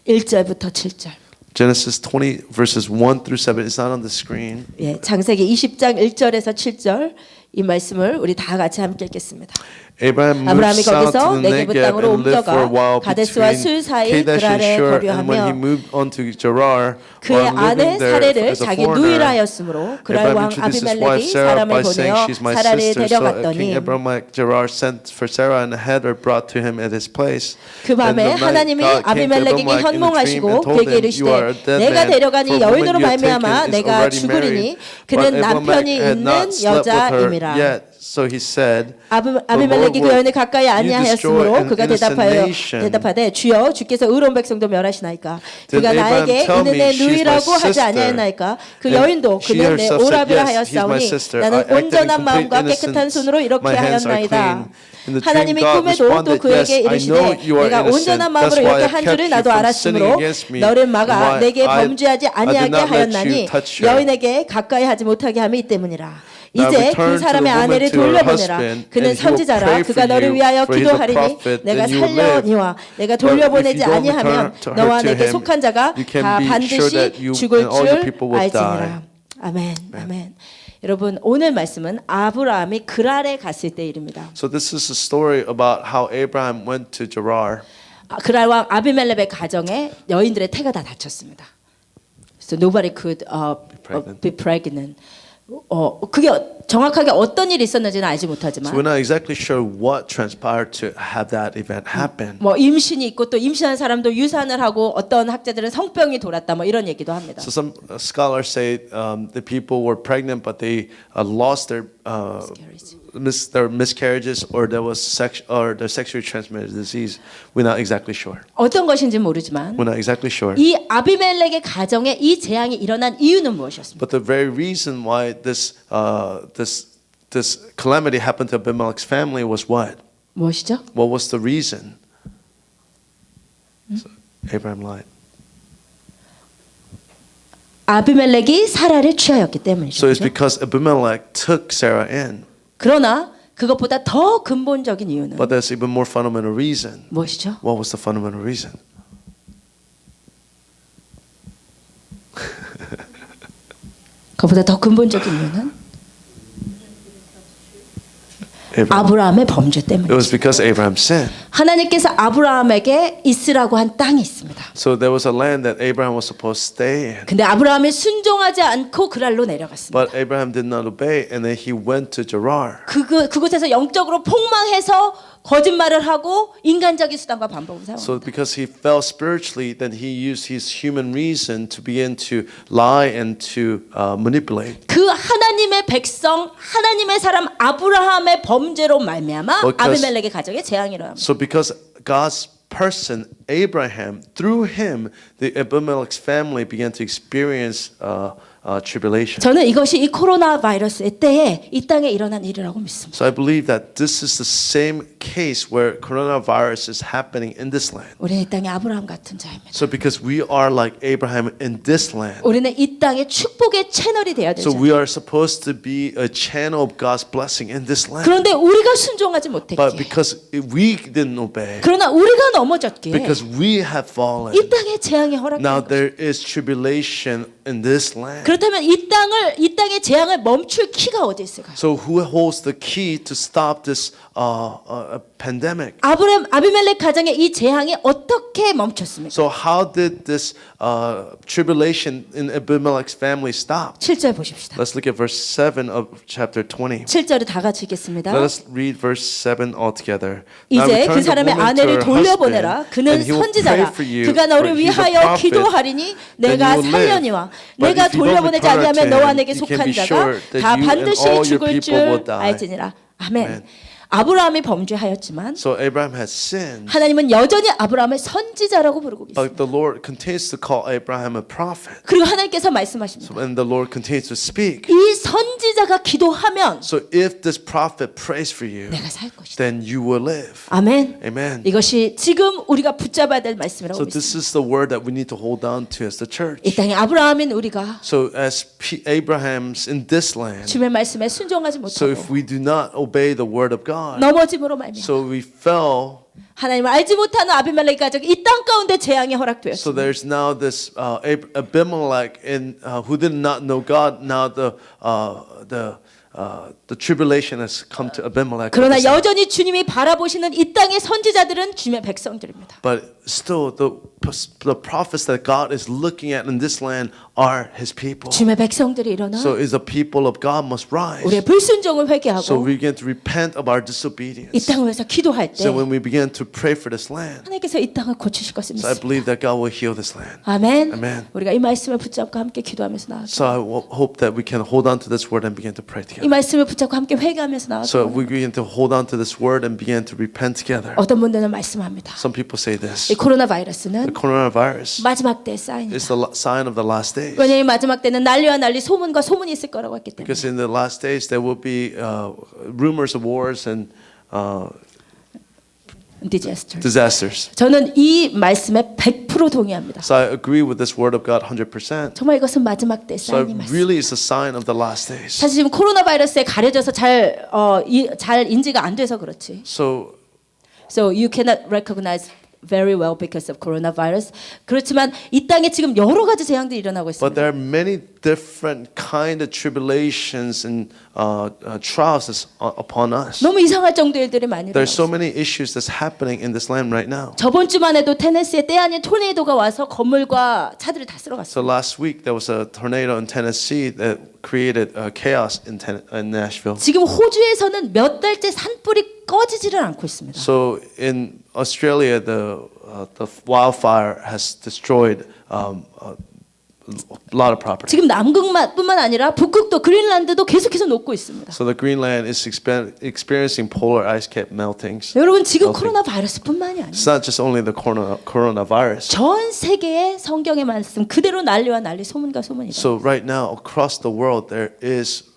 A: 1절부터 7절.
B: Genesis 20 verses 1 through 7. It's not on the screen.
A: 예, 창세기 20장 1절에서 7절 이 말씀을 우리 다 같이 함께 읽겠습니다.
B: Abraham moved
A: 아브라함이
B: south
A: 거기서
B: to the
A: 네게브
B: Negev
A: 땅으로
B: and lived for a while
A: 옮겨가 가데스와
B: between
A: 술 사이
B: Kadesh and
A: 그랄에
B: Shur. And when he
A: 거류하며
B: moved on to Gerar,
A: 그의
B: while
A: 아내
B: living there
A: 사례를
B: as a
A: 자기
B: foreigner,
A: 누이라 하였으므로 그랄
B: Abraham
A: 왕
B: introduced his wife
A: 아비멜렉이
B: Sarah
A: 사람을
B: by saying,
A: 보내어
B: "She's my
A: 사라를
B: sister." So
A: 데려갔더니
B: King Abimelech Gerar sent for Sarah and had her brought to him at his place.
A: 그 밤에
B: And the night
A: 하나님이
B: God came to
A: 아비멜렉에게
B: Abimelech in a dream
A: 현몽하시고
B: and told
A: 그에게
B: him, "You are a
A: 이르시되
B: dead
A: 내가
B: man,
A: 데려가니
B: for the woman
A: 여인으로
B: you have
A: 말미암아
B: taken is
A: 내가
B: already
A: 죽으리니
B: married."
A: 그는
B: But
A: 남편이
B: Abimelech had
A: 있는
B: not slept with her
A: 여자임이라.
B: yet. So he said,
A: 아비멜렉이 그 여인을 가까이 아니하였으므로 그가
B: innocent
A: 대답하되 주여 주께서 의로운 백성도 멸하시나이까
B: Then
A: 그가
B: Abraham
A: 나에게
B: tell
A: 이는
B: me,
A: 내
B: "She's my
A: 누이라고 하지
B: sister."
A: 아니하였나이까 그
B: And
A: 여인도
B: she
A: 그는 내
B: herself said,
A: 오라비라
B: "Yes, he's my
A: 하였사오니
B: sister.
A: 나는
B: I acted in
A: 온전한
B: complete
A: 마음과 깨끗한
B: innocence.
A: 손으로 이렇게
B: My hands are
A: 하였나이다.
B: clean." In the dream,
A: 하나님이
B: God
A: 꿈에도 또
B: responded,
A: 그에게
B: "Yes, I know
A: 이르시되
B: you are
A: 내가
B: innocent.
A: 온전한
B: That's
A: 마음으로
B: why
A: 이렇게
B: I
A: 한
B: kept
A: 줄을
B: you
A: 나도
B: from sinning
A: 알았으므로
B: against me,
A: 너를
B: and
A: 막아
B: why
A: 내게
B: I
A: 범죄하지
B: did
A: 아니하게
B: not let you
A: 하였나니
B: touch her."
A: 여인에게 가까이 하지 못하게 함이 이 때문이라.
B: Now
A: 이제
B: return
A: 그
B: to
A: 사람의
B: the woman
A: 아내를
B: to her
A: 돌려보내라.
B: husband,
A: 그는
B: and he will
A: 선지자라.
B: pray
A: 그가
B: for
A: 너를
B: you,
A: 위하여
B: for he is a
A: 기도하리니
B: prophet,
A: 내가
B: then you will live.
A: 살려니와 내가
B: But
A: 돌려보내지
B: if you don't
A: 아니하면
B: return to her
A: 너와
B: to
A: 내게
B: him,
A: 속한 자가
B: you can
A: 다
B: be sure that
A: 반드시
B: you
A: 죽을
B: and all your
A: 줄
B: people will
A: 알지니라. 아멘. 아멘. 여러분 오늘 말씀은 아브라함이 그랄에 갔을 때 일입니다.
B: So this is a story about how Abraham went to Gerar.
A: 그랄 왕 아비멜렉의 가정에 여인들의 태가 다 닫혔습니다. So nobody could be pregnant. 그게 정확하게 어떤 일이 있었는지는 알지
B: So
A: 못하지만
B: we're not exactly sure what transpired to have that event happen.
A: 뭐 임신이 있고 또 임신한 사람도 유산을 하고 어떤 학자들은 성병이 돌았다 뭐 이런 얘기도 합니다.
B: So some scholars say the people were pregnant, but they lost their their miscarriages, or there was their sexually transmitted disease. We're not exactly sure.
A: 어떤 것인지 모르지만
B: We're not exactly sure.
A: 이 아비멜렉의 가정에 이 재앙이 일어난 이유는 무엇이었습니까?
B: But the very reason why this calamity happened to Abimelech's family was what?
A: 무엇이죠?
B: What was the reason? So Abraham lied.
A: 아비멜렉이 사라를 취하였기 때문이죠.
B: So it's
A: 그렇죠?
B: because Abimelech took Sarah in.
A: 그러나 그것보다 더 근본적인 이유는
B: But there's even more fundamental reason.
A: 무엇이죠?
B: What was the fundamental reason?
A: 그것보다 더 근본적인 이유는
B: Abraham.
A: 아브라함의 범죄
B: It was
A: 때문이죠.
B: because Abraham sinned.
A: 하나님께서 아브라함에게 있으라고 한 땅이 있습니다.
B: So there was a land that Abraham was supposed to stay in.
A: 근데 아브라함이 순종하지 않고 그랄로 내려갔습니다.
B: But Abraham did not obey, and then he went to Gerar.
A: 그곳에서 영적으로 폭망해서 거짓말을 하고 인간적인 수단과 반복을 사용합니다.
B: So because he fell spiritually, then he used his human reason to begin to lie and to manipulate.
A: 그 하나님의 백성, 하나님의 사람 아브라함의 범죄로 말미암아
B: Because-
A: 아비멜렉의 가정에 재앙이 일어납니다.
B: So because God's person Abraham, through him, the Abimelech's family began to experience tribulation.
A: 저는 이것이 이 코로나 바이러스의 때에 이 땅에 일어난 일이라고 믿습니다.
B: So I believe that this is the same case where coronavirus is happening in this land.
A: 우리는 이 땅에 아브라함 같은 자입니다.
B: So because we are like Abraham in this land,
A: 우리는 이 땅에 축복의 채널이 되어야 되죠.
B: so we are supposed to be a channel of God's blessing in this land.
A: 그런데 우리가 순종하지
B: But
A: 못했기에,
B: because we didn't obey,
A: 그러나 우리가 넘어졌기에
B: because we have fallen,
A: 이 땅에 재앙이
B: now
A: 허락된 것입니다.
B: there is tribulation in this land.
A: 그렇다면 이 땅의 재앙을 멈출 키가 어디 있을까요?
B: So who holds the key to stop this pandemic.
A: 아비멜렉 가정의 이 재앙이 어떻게 멈췄습니까?
B: So how did this tribulation in Abimelech's family stop?
A: 7절 보십시다.
B: Let's look at verse 7 of chapter 20.
A: 7절을 다 같이 읽겠습니다.
B: Let us read verse 7 all together. Now
A: 이제
B: return
A: 그
B: the
A: 사람의
B: woman to
A: 아내를
B: her
A: 돌려보내라.
B: husband,
A: 그는
B: and he will pray
A: 선지자라.
B: for you,
A: 그가
B: for
A: 너를
B: he's a
A: 위하여
B: prophet,
A: 기도하리니
B: then
A: 내가
B: you will live.
A: 살려니와
B: But
A: 내가
B: if you don't
A: 돌려보내지
B: return
A: 아니하면
B: unto
A: 너와
B: him,
A: 내게
B: you can
A: 속한
B: be
A: 자가
B: sure that
A: 다
B: you and
A: 반드시
B: all your
A: 죽을
B: people will
A: 줄
B: die.
A: 알지니라. 아멘.
B: Amen.
A: 아브라함이 범죄하였지만
B: So Abraham has sinned,
A: 하나님은 여전히 아브라함을 선지자라고 부르고 있습니다.
B: but the Lord continues to call Abraham a prophet.
A: 그리고 하나님께서 말씀하십니다.
B: So when the Lord continues to speak,
A: 이 선지자가 기도하면
B: so if this prophet prays for you,
A: 내가 살 것이다.
B: then you will live.
A: 아멘.
B: Amen.
A: 이것이 지금 우리가 붙잡아야 될 말씀이라고
B: So
A: 믿습니다.
B: this is the word that we need to hold on to as the church.
A: 이 땅에 아브라함인 우리가
B: So as Abraham's in this land,
A: 주의 말씀에 순종하지
B: so
A: 못하고
B: if we do not obey the word of God,
A: 넘어짐으로 말미암아
B: so we fell.
A: 하나님을 알지 못하는 아비멜렉 가족 이 땅 가운데 재앙이
B: So
A: 허락되었습니다.
B: there's now this Abimelech who did not know God. Now the tribulation has come to Abimelech.
A: 그러나 여전히 주님이 바라보시는 이 땅의 선지자들은 주님의 백성들입니다.
B: But still, the prophets that God is looking at in this land are His people.
A: 주님의 백성들이 일어나
B: So is the people of God must rise.
A: 우리의 불순종을
B: So
A: 회개하고
B: we begin to repent of our
A: 이
B: disobedience.
A: 땅을 위해서 기도할 때
B: So when we begin to pray for this land,
A: 하나님께서 이 땅을 고치실 것을
B: so I
A: 믿습니다.
B: believe that God will heal this land.
A: 아멘.
B: Amen.
A: 우리가 이 말씀을 붙잡고 함께 기도하면서 나아가.
B: So I hope that we can hold on to this word and begin to pray
A: 이
B: together.
A: 말씀을 붙잡고 함께 회개하면서 나아가.
B: So we begin to hold on to this word and begin to repent together.
A: 어떤 분들은 말씀합니다.
B: Some people say this.
A: 이 코로나 바이러스는
B: The coronavirus
A: 마지막 때의 사인이다.
B: is the sign of the last days.
A: 왜냐하면 마지막 때는 난리와 난리 소문과 소문이 있을 거라고 했기 때문에.
B: Because in the last days there will be rumors of wars and
A: 디자스터.
B: disasters.
A: 저는 이 말씀에 100% 동의합니다.
B: So I agree with this word of God 100%.
A: 정말 이것은 마지막 때의
B: So
A: 사인이
B: it
A: 말씀.
B: really is a sign of the last days.
A: 사실 지금 코로나 바이러스에 가려져서 잘 인지가 안 돼서 그렇지.
B: So
A: So you cannot recognize very well because of coronavirus. 그렇지만 이 땅에 지금 여러 가지 재앙들이 일어나고
B: but
A: 있습니다.
B: there are many different kind of tribulations and trials that's upon us.
A: 너무 이상할 정도의 일들이 많이 일어나고
B: There's so
A: 있습니다.
B: many issues that's happening in this land right now.
A: 저번 주만 해도 테네시에 때 아닌 토네이도가 와서 건물과 차들을 다 쓸어갔어요.
B: So last week there was a tornado in Tennessee that created chaos in Nashville.
A: 지금 호주에서는 몇 달째 산불이 꺼지지를 않고 있습니다.
B: So in Australia, the wildfire has destroyed a lot of property.
A: 지금 남극뿐만 아니라 북극도 그린란드도 계속해서 녹고 있습니다.
B: So the Greenland is experiencing polar ice cap meltings.
A: 여러분 지금
B: melting.
A: 코로나 바이러스뿐만이 아니에요.
B: It's not just only the coronavirus.
A: 전 세계의 성경의 말씀 그대로 난리와 난리 소문과 소문이다.
B: So right now across the world there is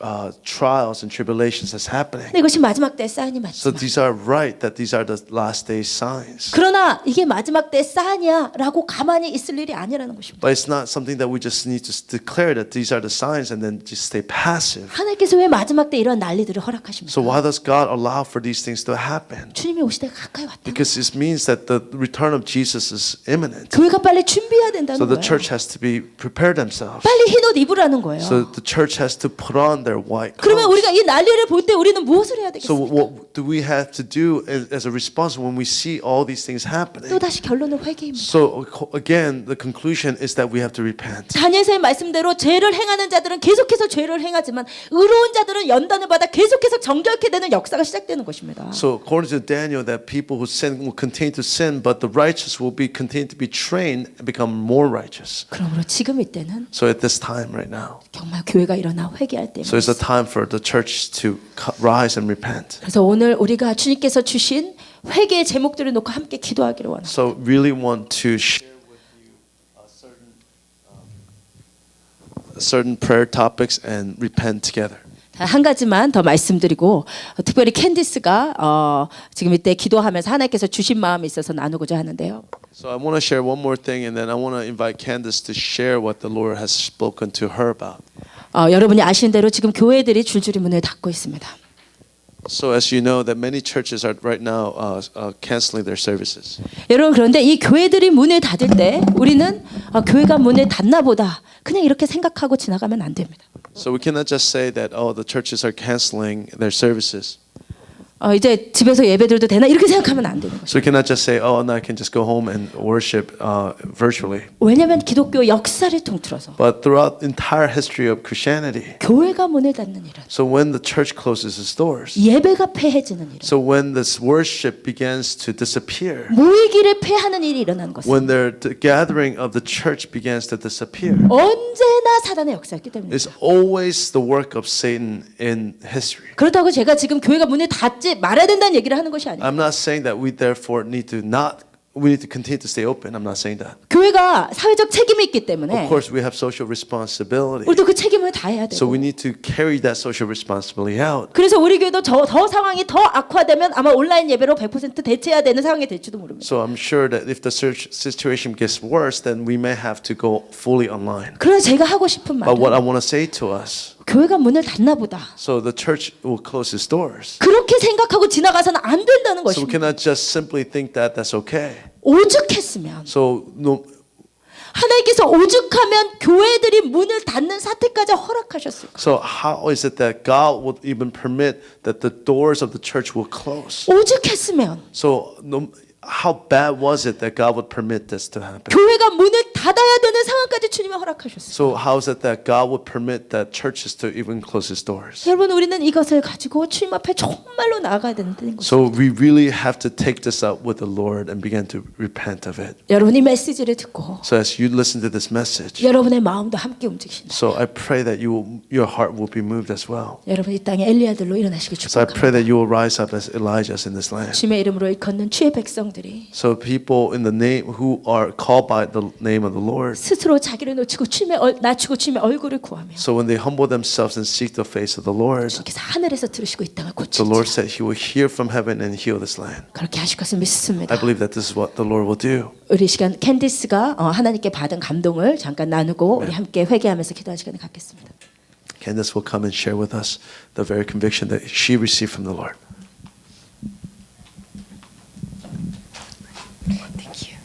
B: trials and tribulations that's happening.
A: 근데 이것이 마지막 때의 사인이
B: So
A: 맞지만
B: these are right that these are the last days signs.
A: 그러나 이게 마지막 때의 사인이야라고 가만히 있을 일이 아니라는 것입니다.
B: But it's not something that we just need to declare that these are the signs and then just stay passive.
A: 하나님께서 왜 마지막 때 이런 난리들을 허락하십니까?
B: So why does God allow for these things to happen?
A: 주님이 오실 때가 가까이 왔다.
B: Because it means that the return of Jesus is imminent.
A: 교회가 빨리 준비해야 된다는
B: So the
A: 거예요.
B: church has to be prepare themselves.
A: 빨리 흰 옷 입으라는 거예요.
B: So the church has to put on their white
A: 그러면
B: clothes.
A: 우리가 이 난리를 볼 때 우리는 무엇을 해야
B: So
A: 되겠습니까?
B: what do we have to do as a response when we see all these things happening?
A: 또 다시 결론은 회개입니다.
B: So again, the conclusion is that we have to repent.
A: 다니엘서의 말씀대로 죄를 행하는 자들은 계속해서 죄를 행하지만 의로운 자들은 연단을 받아 계속해서 정결케 되는 역사가 시작되는 것입니다.
B: So according to Daniel, that people who sin will continue to sin, but the righteous will be continue to be trained and become more righteous.
A: 그러므로 지금 이때는
B: So at this time right now,
A: 정말 교회가 일어나 회개할 때입니다.
B: so it's a time for the church to rise and repent.
A: 그래서 오늘 우리가 주님께서 주신 회개의 제목들을 놓고 함께 기도하기를 원합니다.
B: So really want to share with you certain prayer topics and repent together.
A: 한 가지만 더 말씀드리고 특별히 캔디스가 지금 이때 기도하면서 하나님께서 주신 마음이 있어서 나누고자 하는데요.
B: So I want to share one more thing, and then I want to invite Candice to share what the Lord has spoken to her about.
A: 여러분이 아시는 대로 지금 교회들이 줄줄이 문을 닫고 있습니다.
B: So as you know, that many churches are right now canceling their services.
A: 여러분 그런데 이 교회들이 문을 닫을 때 우리는 교회가 문을 닫나 보다 그냥 이렇게 생각하고 지나가면 안 됩니다.
B: So we cannot just say that the churches are canceling their services.
A: 이제 집에서 예배드려도 되나 이렇게 생각하면 안 되는 거죠.
B: So we cannot just say, oh, no, I can just go home and worship virtually.
A: 왜냐하면 기독교 역사를 통틀어서
B: But throughout the entire history of Christianity,
A: 교회가 문을 닫는 일은,
B: so when the church closes its doors,
A: 예배가 폐해지는 일은,
B: so when this worship begins to disappear,
A: 모이기를 폐하는 일이 일어나는 것은
B: when the gathering of the church begins to disappear,
A: 언제나 사단의 역사였기 때문에.
B: it's always the work of Satan in history.
A: 그렇다고 제가 지금 교회가 문을 닫지 말아야 된다는 얘기를 하는 것이 아니에요.
B: I'm not saying that we therefore need to continue to stay open. I'm not saying that.
A: 교회가 사회적 책임이 있기
B: Of
A: 때문에
B: course, we have social responsibility.
A: 우리도 그 책임을 다해야
B: So
A: 되고.
B: we need to carry that social responsibility out.
A: 그래서 우리 교회도 더 상황이 더 악화되면 아마 온라인 예배로 100% 대체해야 되는 상황이 될지도 모릅니다.
B: So I'm sure that if the situation gets worse, then we may have to go fully online.
A: 그러나 제가 하고 싶은
B: But what I
A: 말은
B: want to say to us,
A: 교회가 문을 닫나 보다.
B: so the church will close its doors.
A: 그렇게 생각하고 지나가서는 안 된다는
B: So we
A: 것입니다.
B: cannot just simply think that that's okay.
A: 오죽했으면
B: So no,
A: 하나님께서 오죽하면 교회들이 문을 닫는 사태까지 허락하셨을까?
B: so how is it that God would even permit that the doors of the church will close?
A: 오죽했으면
B: So how bad was it that God would permit this to happen?
A: 교회가 문을 닫아야 되는 상황까지 주님이 허락하셨어요.
B: So how is it that God would permit that churches to even close its doors?
A: 여러분 우리는 이것을 가지고 주님 앞에 정말로 나아가야 된다는 거죠.
B: So we really have to take this up with the Lord and begin to repent of it.
A: 여러분이 메시지를 듣고
B: So as you listen to this message,
A: 여러분의 마음도 함께 움직이신다.
B: so I pray that your heart will be moved as well.
A: 여러분 이 땅에 엘리야들로 일어나시길
B: So I
A: 축복합니다.
B: pray that you will rise up as Elijahs in this land.
A: 주님의 이름으로 일컫는 주의 백성들이
B: So people in the name who are called by the name of the Lord.
A: 스스로 자기를 낮추고 낮추고 주님의 얼굴을 구하며
B: So when they humble themselves and seek the face of the Lord,
A: 주께서 하늘에서 들으시고 이 땅을
B: the
A: 고치시죠.
B: Lord said He will hear from heaven and heal this land.
A: 그렇게 하실 것을 믿습니다.
B: I believe that this is what the Lord will do.
A: 우리 시간 캔디스가 하나님께 받은 감동을 잠깐 나누고 우리 함께 회개하면서 기도할 시간을 갖겠습니다.
B: Candace will come and share with us the very conviction that she received from the Lord.
C: Thank you.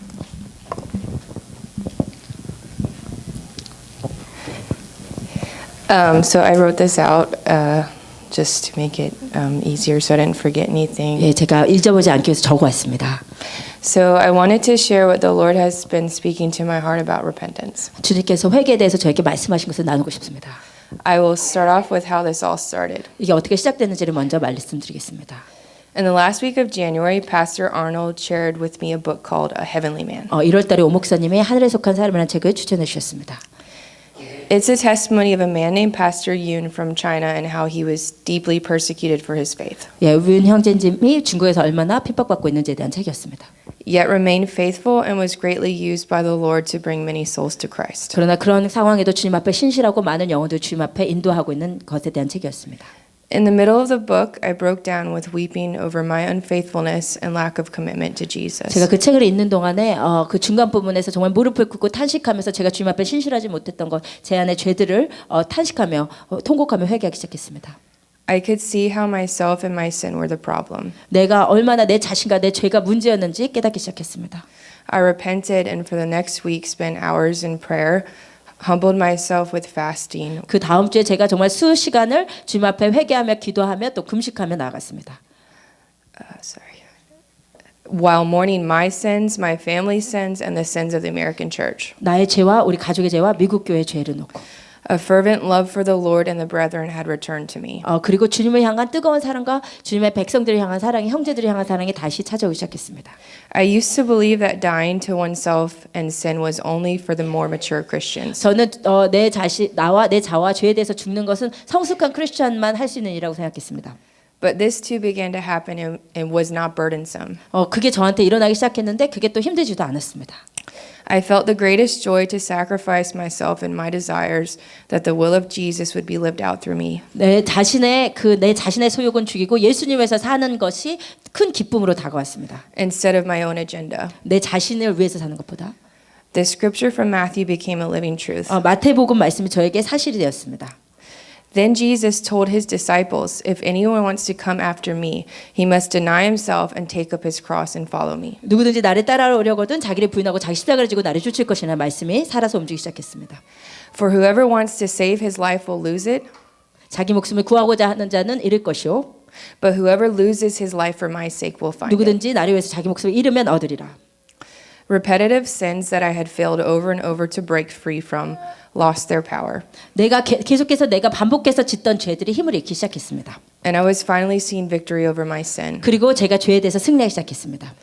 C: So I wrote this out just to make it easier so I didn't forget anything.
A: 예, 제가 잊어보지 않기 위해서 적어왔습니다.
C: So I wanted to share what the Lord has been speaking to my heart about repentance.
A: 주님께서 회개에 대해서 저에게 말씀하신 것을 나누고 싶습니다.
C: I will start off with how this all started.
A: 이게 어떻게 시작됐는지를 먼저 말씀드리겠습니다.
C: In the last week of January, Pastor Arnold shared with me a book called A Heavenly Man.
A: 1월 달에 오 목사님이 하늘에 속한 사람이라는 책을 추천해 주셨습니다.
C: It's a testimony of a man named Pastor Yoon from China and how he was deeply persecuted for his faith,
A: 예, 윈 형제님이 중국에서 얼마나 핍박받고 있는지에 대한 책이었습니다.
C: yet remained faithful and was greatly used by the Lord to bring many souls to Christ.
A: 그러나 그런 상황에도 주님 앞에 신실하고 많은 영혼들 주님 앞에 인도하고 있는 것에 대한 책이었습니다.
C: In the middle of the book, I broke down with weeping over my unfaithfulness and lack of commitment to Jesus.
A: 제가 그 책을 읽는 동안에 그 중간 부분에서 정말 무릎을 꿇고 탄식하면서 제가 주님 앞에 신실하지 못했던 것, 제 안의 죄들을 탄식하며 통곡하며 회개하기 시작했습니다.
C: I could see how myself and my sin were the problem.
A: 내가 얼마나 내 자신과 내 죄가 문제였는지 깨닫기 시작했습니다.
C: I repented and for the next week spent hours in prayer, humbled myself with fasting.
A: 그 다음 주에 제가 정말 수시간을 주님 앞에 회개하며 기도하며 또 금식하며 나아갔습니다.
C: While mourning my sins, my family's sins, and the sins of the American church.
A: 나의 죄와 우리 가족의 죄와 미국 교회의 죄를 놓고
C: A fervent love for the Lord and the brethren had returned to me.
A: 그리고 주님을 향한 뜨거운 사랑과 주님의 백성들을 향한 사랑이 형제들을 향한 사랑이 다시 찾아오기 시작했습니다.
C: I used to believe that dying to oneself and sin was only for the more mature Christians.
A: 저는 내 자신 나와 내 자와 죄에 대해서 죽는 것은 성숙한 크리스천만 할 수 있는 일이라고 생각했습니다.
C: But this too began to happen and was not burdensome.
A: 그게 저한테 일어나기 시작했는데 그게 또 힘들지도 않았습니다.
C: I felt the greatest joy to sacrifice myself and my desires that the will of Jesus would be lived out through me.
A: 내 자신의 소욕은 죽이고 예수님에서 사는 것이 큰 기쁨으로 다가왔습니다.
C: Instead of my own agenda.
A: 내 자신을 위해서 사는 것보다.
C: The scripture from Matthew became a living truth.
A: 마태복음 말씀이 저에게 사실이 되었습니다.
C: Then Jesus told his disciples, if anyone wants to come after me, he must deny himself and take up his cross and follow me.
A: 누구든지 나를 따라오려거든 자기를 부인하고 자기 십자가를 지고 나를 쫓을 것이라는 말씀이 살아서 움직이기 시작했습니다.
C: For whoever wants to save his life will lose it.
A: 자기 목숨을 구하고자 하는 자는 잃을 것이요.
C: but whoever loses his life for my sake will find it.
A: 누구든지 나를 위해서 자기 목숨을 잃으면 얻으리라.
C: Repetitive sins that I had failed over and over to break free from lost their power.
A: 내가 계속해서 내가 반복해서 짓던 죄들이 힘을 잃기 시작했습니다.
C: And I was finally seeing victory over my sin.
A: 그리고 제가 죄에 대해서 승리하기 시작했습니다.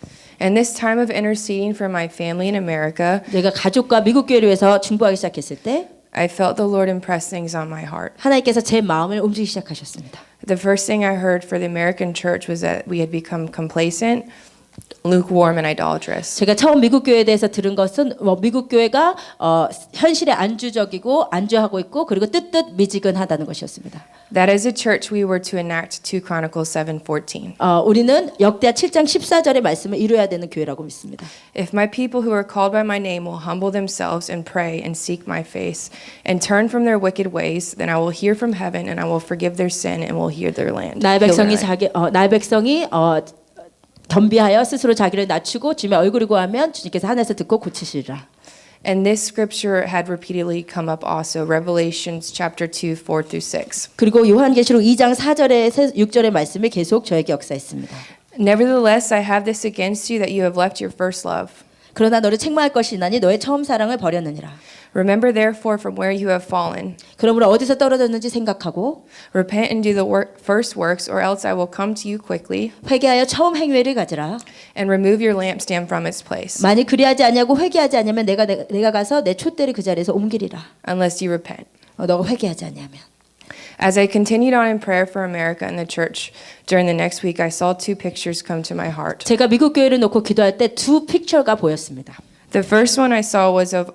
C: And this time of interceding for my family in America,
A: 내가 가족과 미국 교회를 위해서 중보하기 시작했을 때
C: I felt the Lord impress things on my heart.
A: 하나님께서 제 마음을 움직이기 시작하셨습니다.
C: The first thing I heard for the American church was that we had become complacent, lukewarm, and idolatrous.
A: 제가 처음 미국 교회에 대해서 들은 것은 미국 교회가 현실에 안주적이고 안주하고 있고 그리고 뜨뜻 미지근하다는 것이었습니다.
C: That as a church we were to enact 2 Chronicles 7:14.
A: 우리는 역대하 7장 14절의 말씀을 이루어야 되는 교회라고 믿습니다.
C: If my people who are called by my name will humble themselves and pray and seek my face and turn from their wicked ways, then I will hear from heaven and I will forgive their sin and will heal their land.
A: 나의 백성이 겸비하여 스스로 자기를 낮추고 주님의 얼굴을 구하면 주님께서 하늘에서 듣고 고치시리라.
C: And this scripture had repeatedly come up also, Revelations chapter 2, 4 through 6.
A: 그리고 요한계시록 2장 4절에 6절의 말씀이 계속 저에게 역사했습니다.
C: Nevertheless, I have this against you that you have left your first love.
A: 그러나 너를 책망할 것이 있나니 너의 처음 사랑을 버렸느니라.
C: Remember therefore from where you have fallen.
A: 그러므로 어디서 떨어졌는지 생각하고
C: Repent and do the first works, or else I will come to you quickly
A: 회개하여 처음 행위를 가지라.
C: and remove your lampstand from its place,
A: 만일 그리하지 아니하고 회개하지 않으면 내가 가서 내 촛대를 그 자리에서 옮기리라.
C: unless you repent.
A: 너가 회개하지 아니하면.
C: As I continued on in prayer for America and the church during the next week, I saw 2 pictures come to my heart.
A: 제가 미국 교회를 놓고 기도할 때 두 픽처가 보였습니다.
C: The first one I saw was of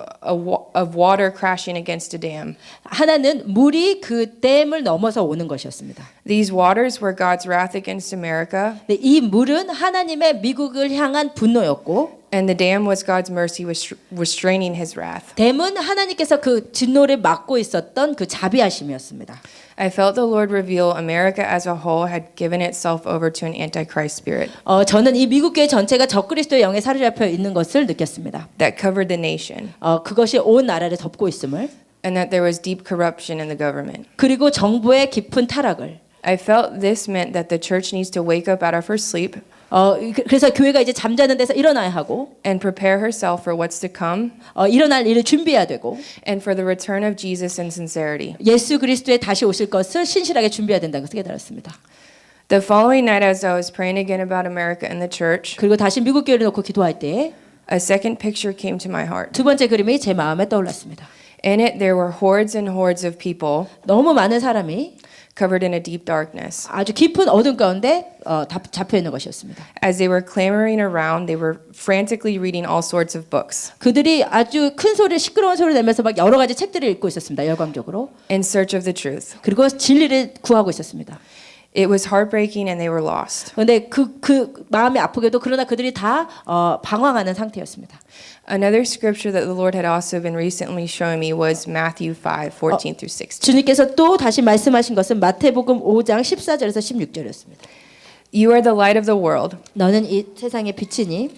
C: water crashing against a dam.
A: 하나는 물이 그 댐을 넘어서 오는 것이었습니다.
C: These waters were God's wrath against America,
A: 근데 이 물은 하나님의 미국을 향한 분노였고
C: and the dam was God's mercy restraining his wrath.
A: 댐은 하나님께서 그 진노를 막고 있었던 그 자비하심이었습니다.
C: I felt the Lord reveal America as a whole had given itself over to an antichrist spirit
A: 저는 이 미국 교회 전체가 적그리스도의 영에 사로잡혀 있는 것을 느꼈습니다.
C: that covered the nation,
A: 그것이 온 나라를 덮고 있음을
C: and that there was deep corruption in the government.
A: 그리고 정부의 깊은 타락을
C: I felt this meant that the church needs to wake up out of her sleep
A: 그래서 교회가 이제 잠자는 데서 일어나야 하고
C: and prepare herself for what's to come
A: 일어날 일을 준비해야 되고
C: and for the return of Jesus in sincerity.
A: 예수 그리스도의 다시 오실 것을 신실하게 준비해야 된다는 것을 깨달았습니다.
C: The following night as I was praying again about America and the church,
A: 그리고 다시 미국 교회를 놓고 기도할 때에
C: a second picture came to my heart.
A: 두 번째 그림이 제 마음에 떠올랐습니다.
C: In it there were hordes and hordes of people
A: 너무 많은 사람이
C: covered in a deep darkness.
A: 아주 깊은 어둠 가운데 잡혀 있는 것이었습니다.
C: As they were clamoring around, they were frantically reading all sorts of books
A: 그들이 아주 큰 소리, 시끄러운 소리를 내면서 막 여러 가지 책들을 읽고 있었습니다. 열광적으로.
C: in search of the truth.
A: 그리고 진리를 구하고 있었습니다.
C: It was heartbreaking and they were lost.
A: 그런데 그 마음이 아프게도 그러나 그들이 다 방황하는 상태였습니다.
C: Another scripture that the Lord had also been recently showing me was Matthew 5:14 through 16.
A: 주님께서 또 다시 말씀하신 것은 마태복음 5장 14절에서 16절이었습니다.
C: You are the light of the world.
A: 너는 이 세상의 빛이니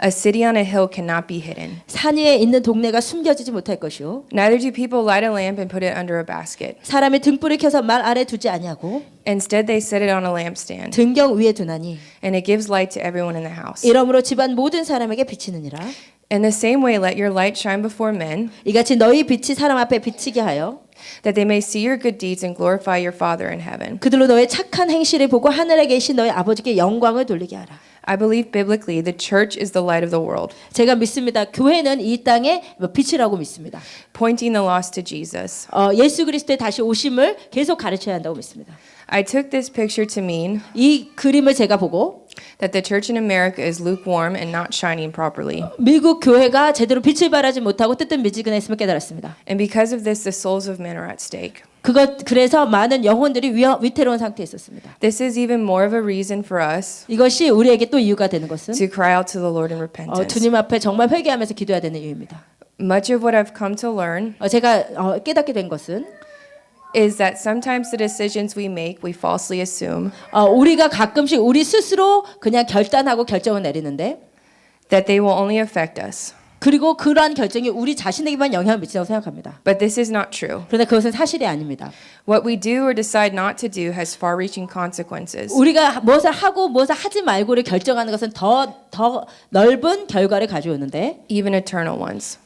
C: A city on a hill cannot be hidden.
A: 산 위에 있는 동네가 숨겨지지 못할 것이요
C: Neither do people light a lamp and put it under a basket.
A: 사람이 등불을 켜서 말 아래 두지 아니하고
C: Instead, they set it on a lampstand,
A: 등경 위에 두나니
C: and it gives light to everyone in the house.
A: 이러므로 집안 모든 사람에게 비치느니라.
C: In the same way, let your light shine before men,
A: 이같이 너희 빛이 사람 앞에 비치게 하여
C: that they may see your good deeds and glorify your Father in heaven.
A: 그들로 너의 착한 행실을 보고 하늘에 계신 너희 아버지께 영광을 돌리게 하라.
C: I believe biblically the church is the light of the world,
A: 제가 믿습니다. 교회는 이 땅의 빛이라고 믿습니다.
C: pointing the lost to Jesus.
A: 예수 그리스도의 다시 오심을 계속 가르쳐야 한다고 믿습니다.
C: I took this picture to mean
A: 이 그림을 제가 보고
C: that the church in America is lukewarm and not shining properly.
A: 미국 교회가 제대로 빛을 발하지 못하고 뜨뜻 미지근했음을 깨달았습니다.
C: And because of this, the souls of men are at stake.
A: 그래서 많은 영혼들이 위태로운 상태에 있었습니다.
C: This is even more of a reason for us
A: 이것이 우리에게 또 이유가 되는 것은
C: to cry out to the Lord in repentance.
A: 주님 앞에 정말 회개하면서 기도해야 되는 이유입니다.
C: Much of what I've come to learn
A: 제가 깨닫게 된 것은
C: is that sometimes the decisions we make, we falsely assume
A: 우리가 가끔씩 우리 스스로 그냥 결단하고 결정을 내리는데
C: that they will only affect us.
A: 그리고 그러한 결정이 우리 자신에게만 영향을 미친다고 생각합니다.
C: But this is not true.
A: 그런데 그것은 사실이 아닙니다.
C: What we do or decide not to do has far-reaching consequences.
A: 우리가 무엇을 하고 무엇을 하지 말고를 결정하는 것은 더 넓은 결과를 가져오는데
C: Even eternal ones.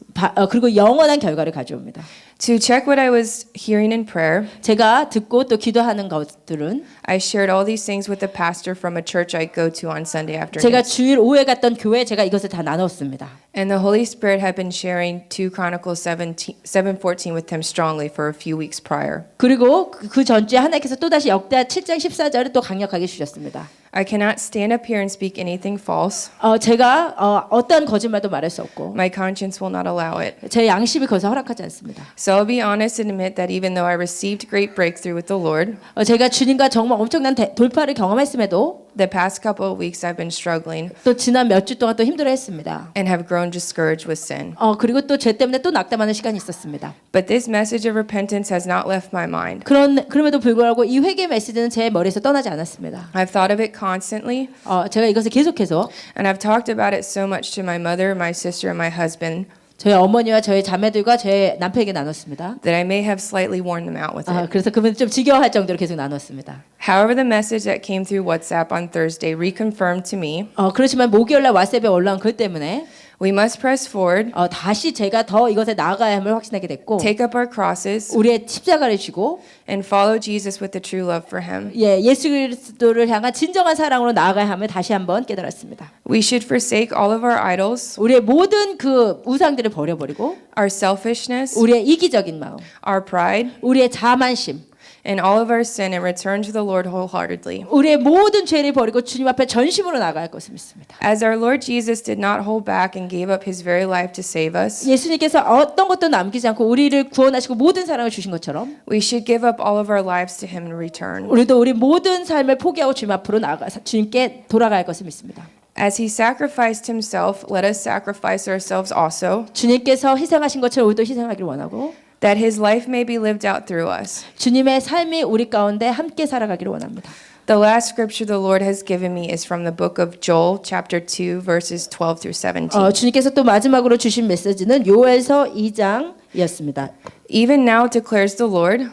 A: 그리고 영원한 결과를 가져옵니다.
C: To check what I was hearing in prayer,
A: 제가 듣고 또 기도하는 것들은
C: I shared all these things with the pastor from a church I go to on Sunday
A: 제가
C: afternoons.
A: 주일 오후에 갔던 교회에 제가 이것을 다 나눴습니다.
C: And the Holy Spirit had been sharing 2 Chronicles 7:14 with him strongly for a few weeks prior.
A: 그리고 그 전주에 하나님께서 또다시 역대하 7장 14절을 또 강력하게 주셨습니다.
C: I cannot stand up here and speak anything false.
A: 제가 어떠한 거짓말도 말할 수 없고
C: My conscience will not allow it.
A: 제 양심이 그것을 허락하지 않습니다.
C: So I'll be honest and admit that even though I received great breakthrough with the Lord,
A: 제가 주님과 정말 엄청난 돌파를 경험했음에도
C: the past couple of weeks I've been struggling
A: 또 지난 몇 주 동안 또 힘들어했습니다.
C: and have grown discouraged with sin.
A: 그리고 또 죄 때문에 또 낙담하는 시간이 있었습니다.
C: But this message of repentance has not left my mind.
A: 그럼에도 불구하고 이 회개 메시지는 제 머리에서 떠나지 않았습니다.
C: I've thought of it constantly,
A: 제가 이것을 계속해서
C: and I've talked about it so much to my mother, my sister, and my husband
A: 저희 어머니와 저희 자매들과 제 남편에게 나눴습니다.
C: that I may have slightly worn them out with it.
A: 그래서 그분들 좀 지겨워할 정도로 계속 나눴습니다.
C: However, the message that came through WhatsApp on Thursday reconfirmed to me
A: 그렇지만 목요일날 왓츠앱에 올라온 글 때문에
C: we must press forward,
A: 다시 제가 더 이것에 나아가야 함을 확신하게 됐고
C: take up our crosses,
A: 우리의 십자가를 쥐고
C: and follow Jesus with the true love for Him.
A: 예수 그리스도를 향한 진정한 사랑으로 나아가야 함을 다시 한번 깨달았습니다.
C: We should forsake all of our idols,
A: 우리의 모든 그 우상들을 버려버리고
C: our selfishness,
A: 우리의 이기적인 마음,
C: our pride,
A: 우리의 자만심,
C: and all of our sin and return to the Lord wholeheartedly.
A: 우리의 모든 죄를 버리고 주님 앞에 전심으로 나아갈 것을 믿습니다.
C: As our Lord Jesus did not hold back and gave up His very life to save us,
A: 예수님께서 어떤 것도 남기지 않고 우리를 구원하시고 모든 사랑을 주신 것처럼
C: we should give up all of our lives to Him in return.
A: 우리도 우리 모든 삶을 포기하고 주님 앞으로 주님께 돌아갈 것을 믿습니다.
C: As He sacrificed Himself, let us sacrifice ourselves also,
A: 주님께서 희생하신 것처럼 우리도 희생하기를 원하고
C: that His life may be lived out through us.
A: 주님의 삶이 우리 가운데 함께 살아가기를 원합니다.
C: The last scripture the Lord has given me is from the book of Joel, chapter 2, verses 12 through 17.
A: 주님께서 또 마지막으로 주신 메시지는 요엘서 2장이었습니다.
C: Even now declares the Lord,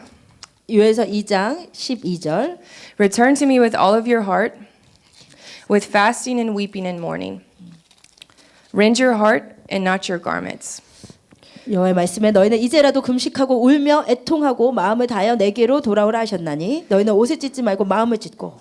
A: 요엘서 2장 12절
C: return to me with all of your heart, with fasting and weeping and mourning. Rend your heart and not your garments.
A: 여호와의 말씀에 너희는 이제라도 금식하고 울며 애통하고 마음을 다하여 내게로 돌아오라 하셨나니 너희는 옷을 찢지 말고 마음을 찢고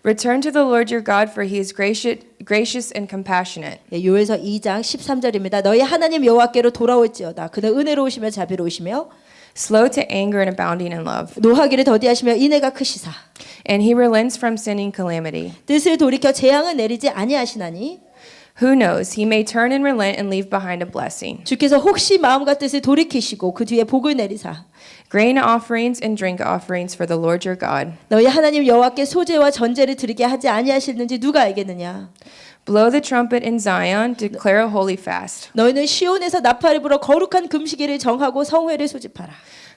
C: Return to the Lord your God, for He is gracious and compassionate,
A: 요엘서 2장 13절입니다. 너희 하나님 여호와께로 돌아올지어다. 그는 은혜로우시며 자비로우시며
C: slow to anger and abounding in love.
A: 노하기를 더디하시며 인애가 크시사
C: And He relents from sending calamity.
A: 뜻을 돌이켜 재앙을 내리지 아니하시나니
C: Who knows? He may turn and relent and leave behind a blessing.
A: 주께서 혹시 마음과 뜻을 돌이키시고 그 뒤에 복을 내리사
C: Grain offerings and drink offerings for the Lord your God.
A: 너희 하나님 여호와께 소제와 전제를 드리게 하지 아니하시는지 누가 알겠느냐.
C: Blow the trumpet in Zion, declare a holy fast.
A: 너희는 시온에서 나팔을 불어 거룩한 금식일을 정하고 성회를 소집하라.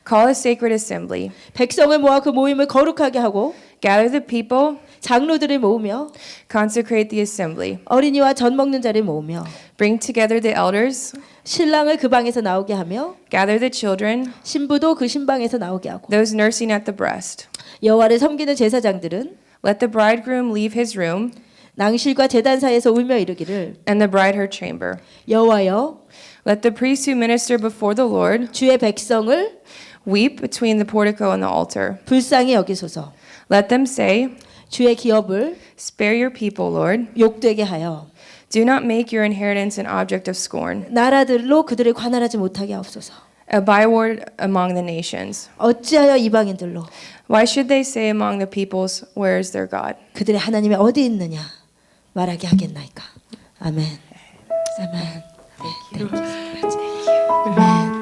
C: Call a sacred assembly.
A: 백성을 모아 그 모임을 거룩하게 하고
C: Gather the people,
A: 장로들을 모으며
C: consecrate the assembly.
A: 어린이와 젖 먹는 자를 모으며
C: Bring together the elders,
A: 신랑을 그 방에서 나오게 하며
C: gather the children,
A: 신부도 그 신방에서 나오게 하고
C: those nursing at the breast.
A: 여호와를 섬기는 제사장들은
C: Let the bridegroom leave his room,
A: 낭실과 제단 사이에서 울며 이르기를
C: and the bride her chamber.
A: 여호와여
C: Let the priests who minister before the Lord
A: 주의 백성을
C: weep between the portico and the altar.
A: 불쌍히 여기소서.
C: Let them say,
A: 주의 기업을
C: spare your people, Lord.
A: 욕되게 하여
C: Do not make your inheritance an object of scorn,
A: 나라들로 그들을 관할하지 못하게 하옵소서.
C: a byword among the nations.
A: 어찌하여 이방인들로
C: Why should they say among the peoples, where is their God?
A: 그들의 하나님이 어디 있느냐 말하게 하겠나이까. 아멘. 아멘. Thank you. 아멘.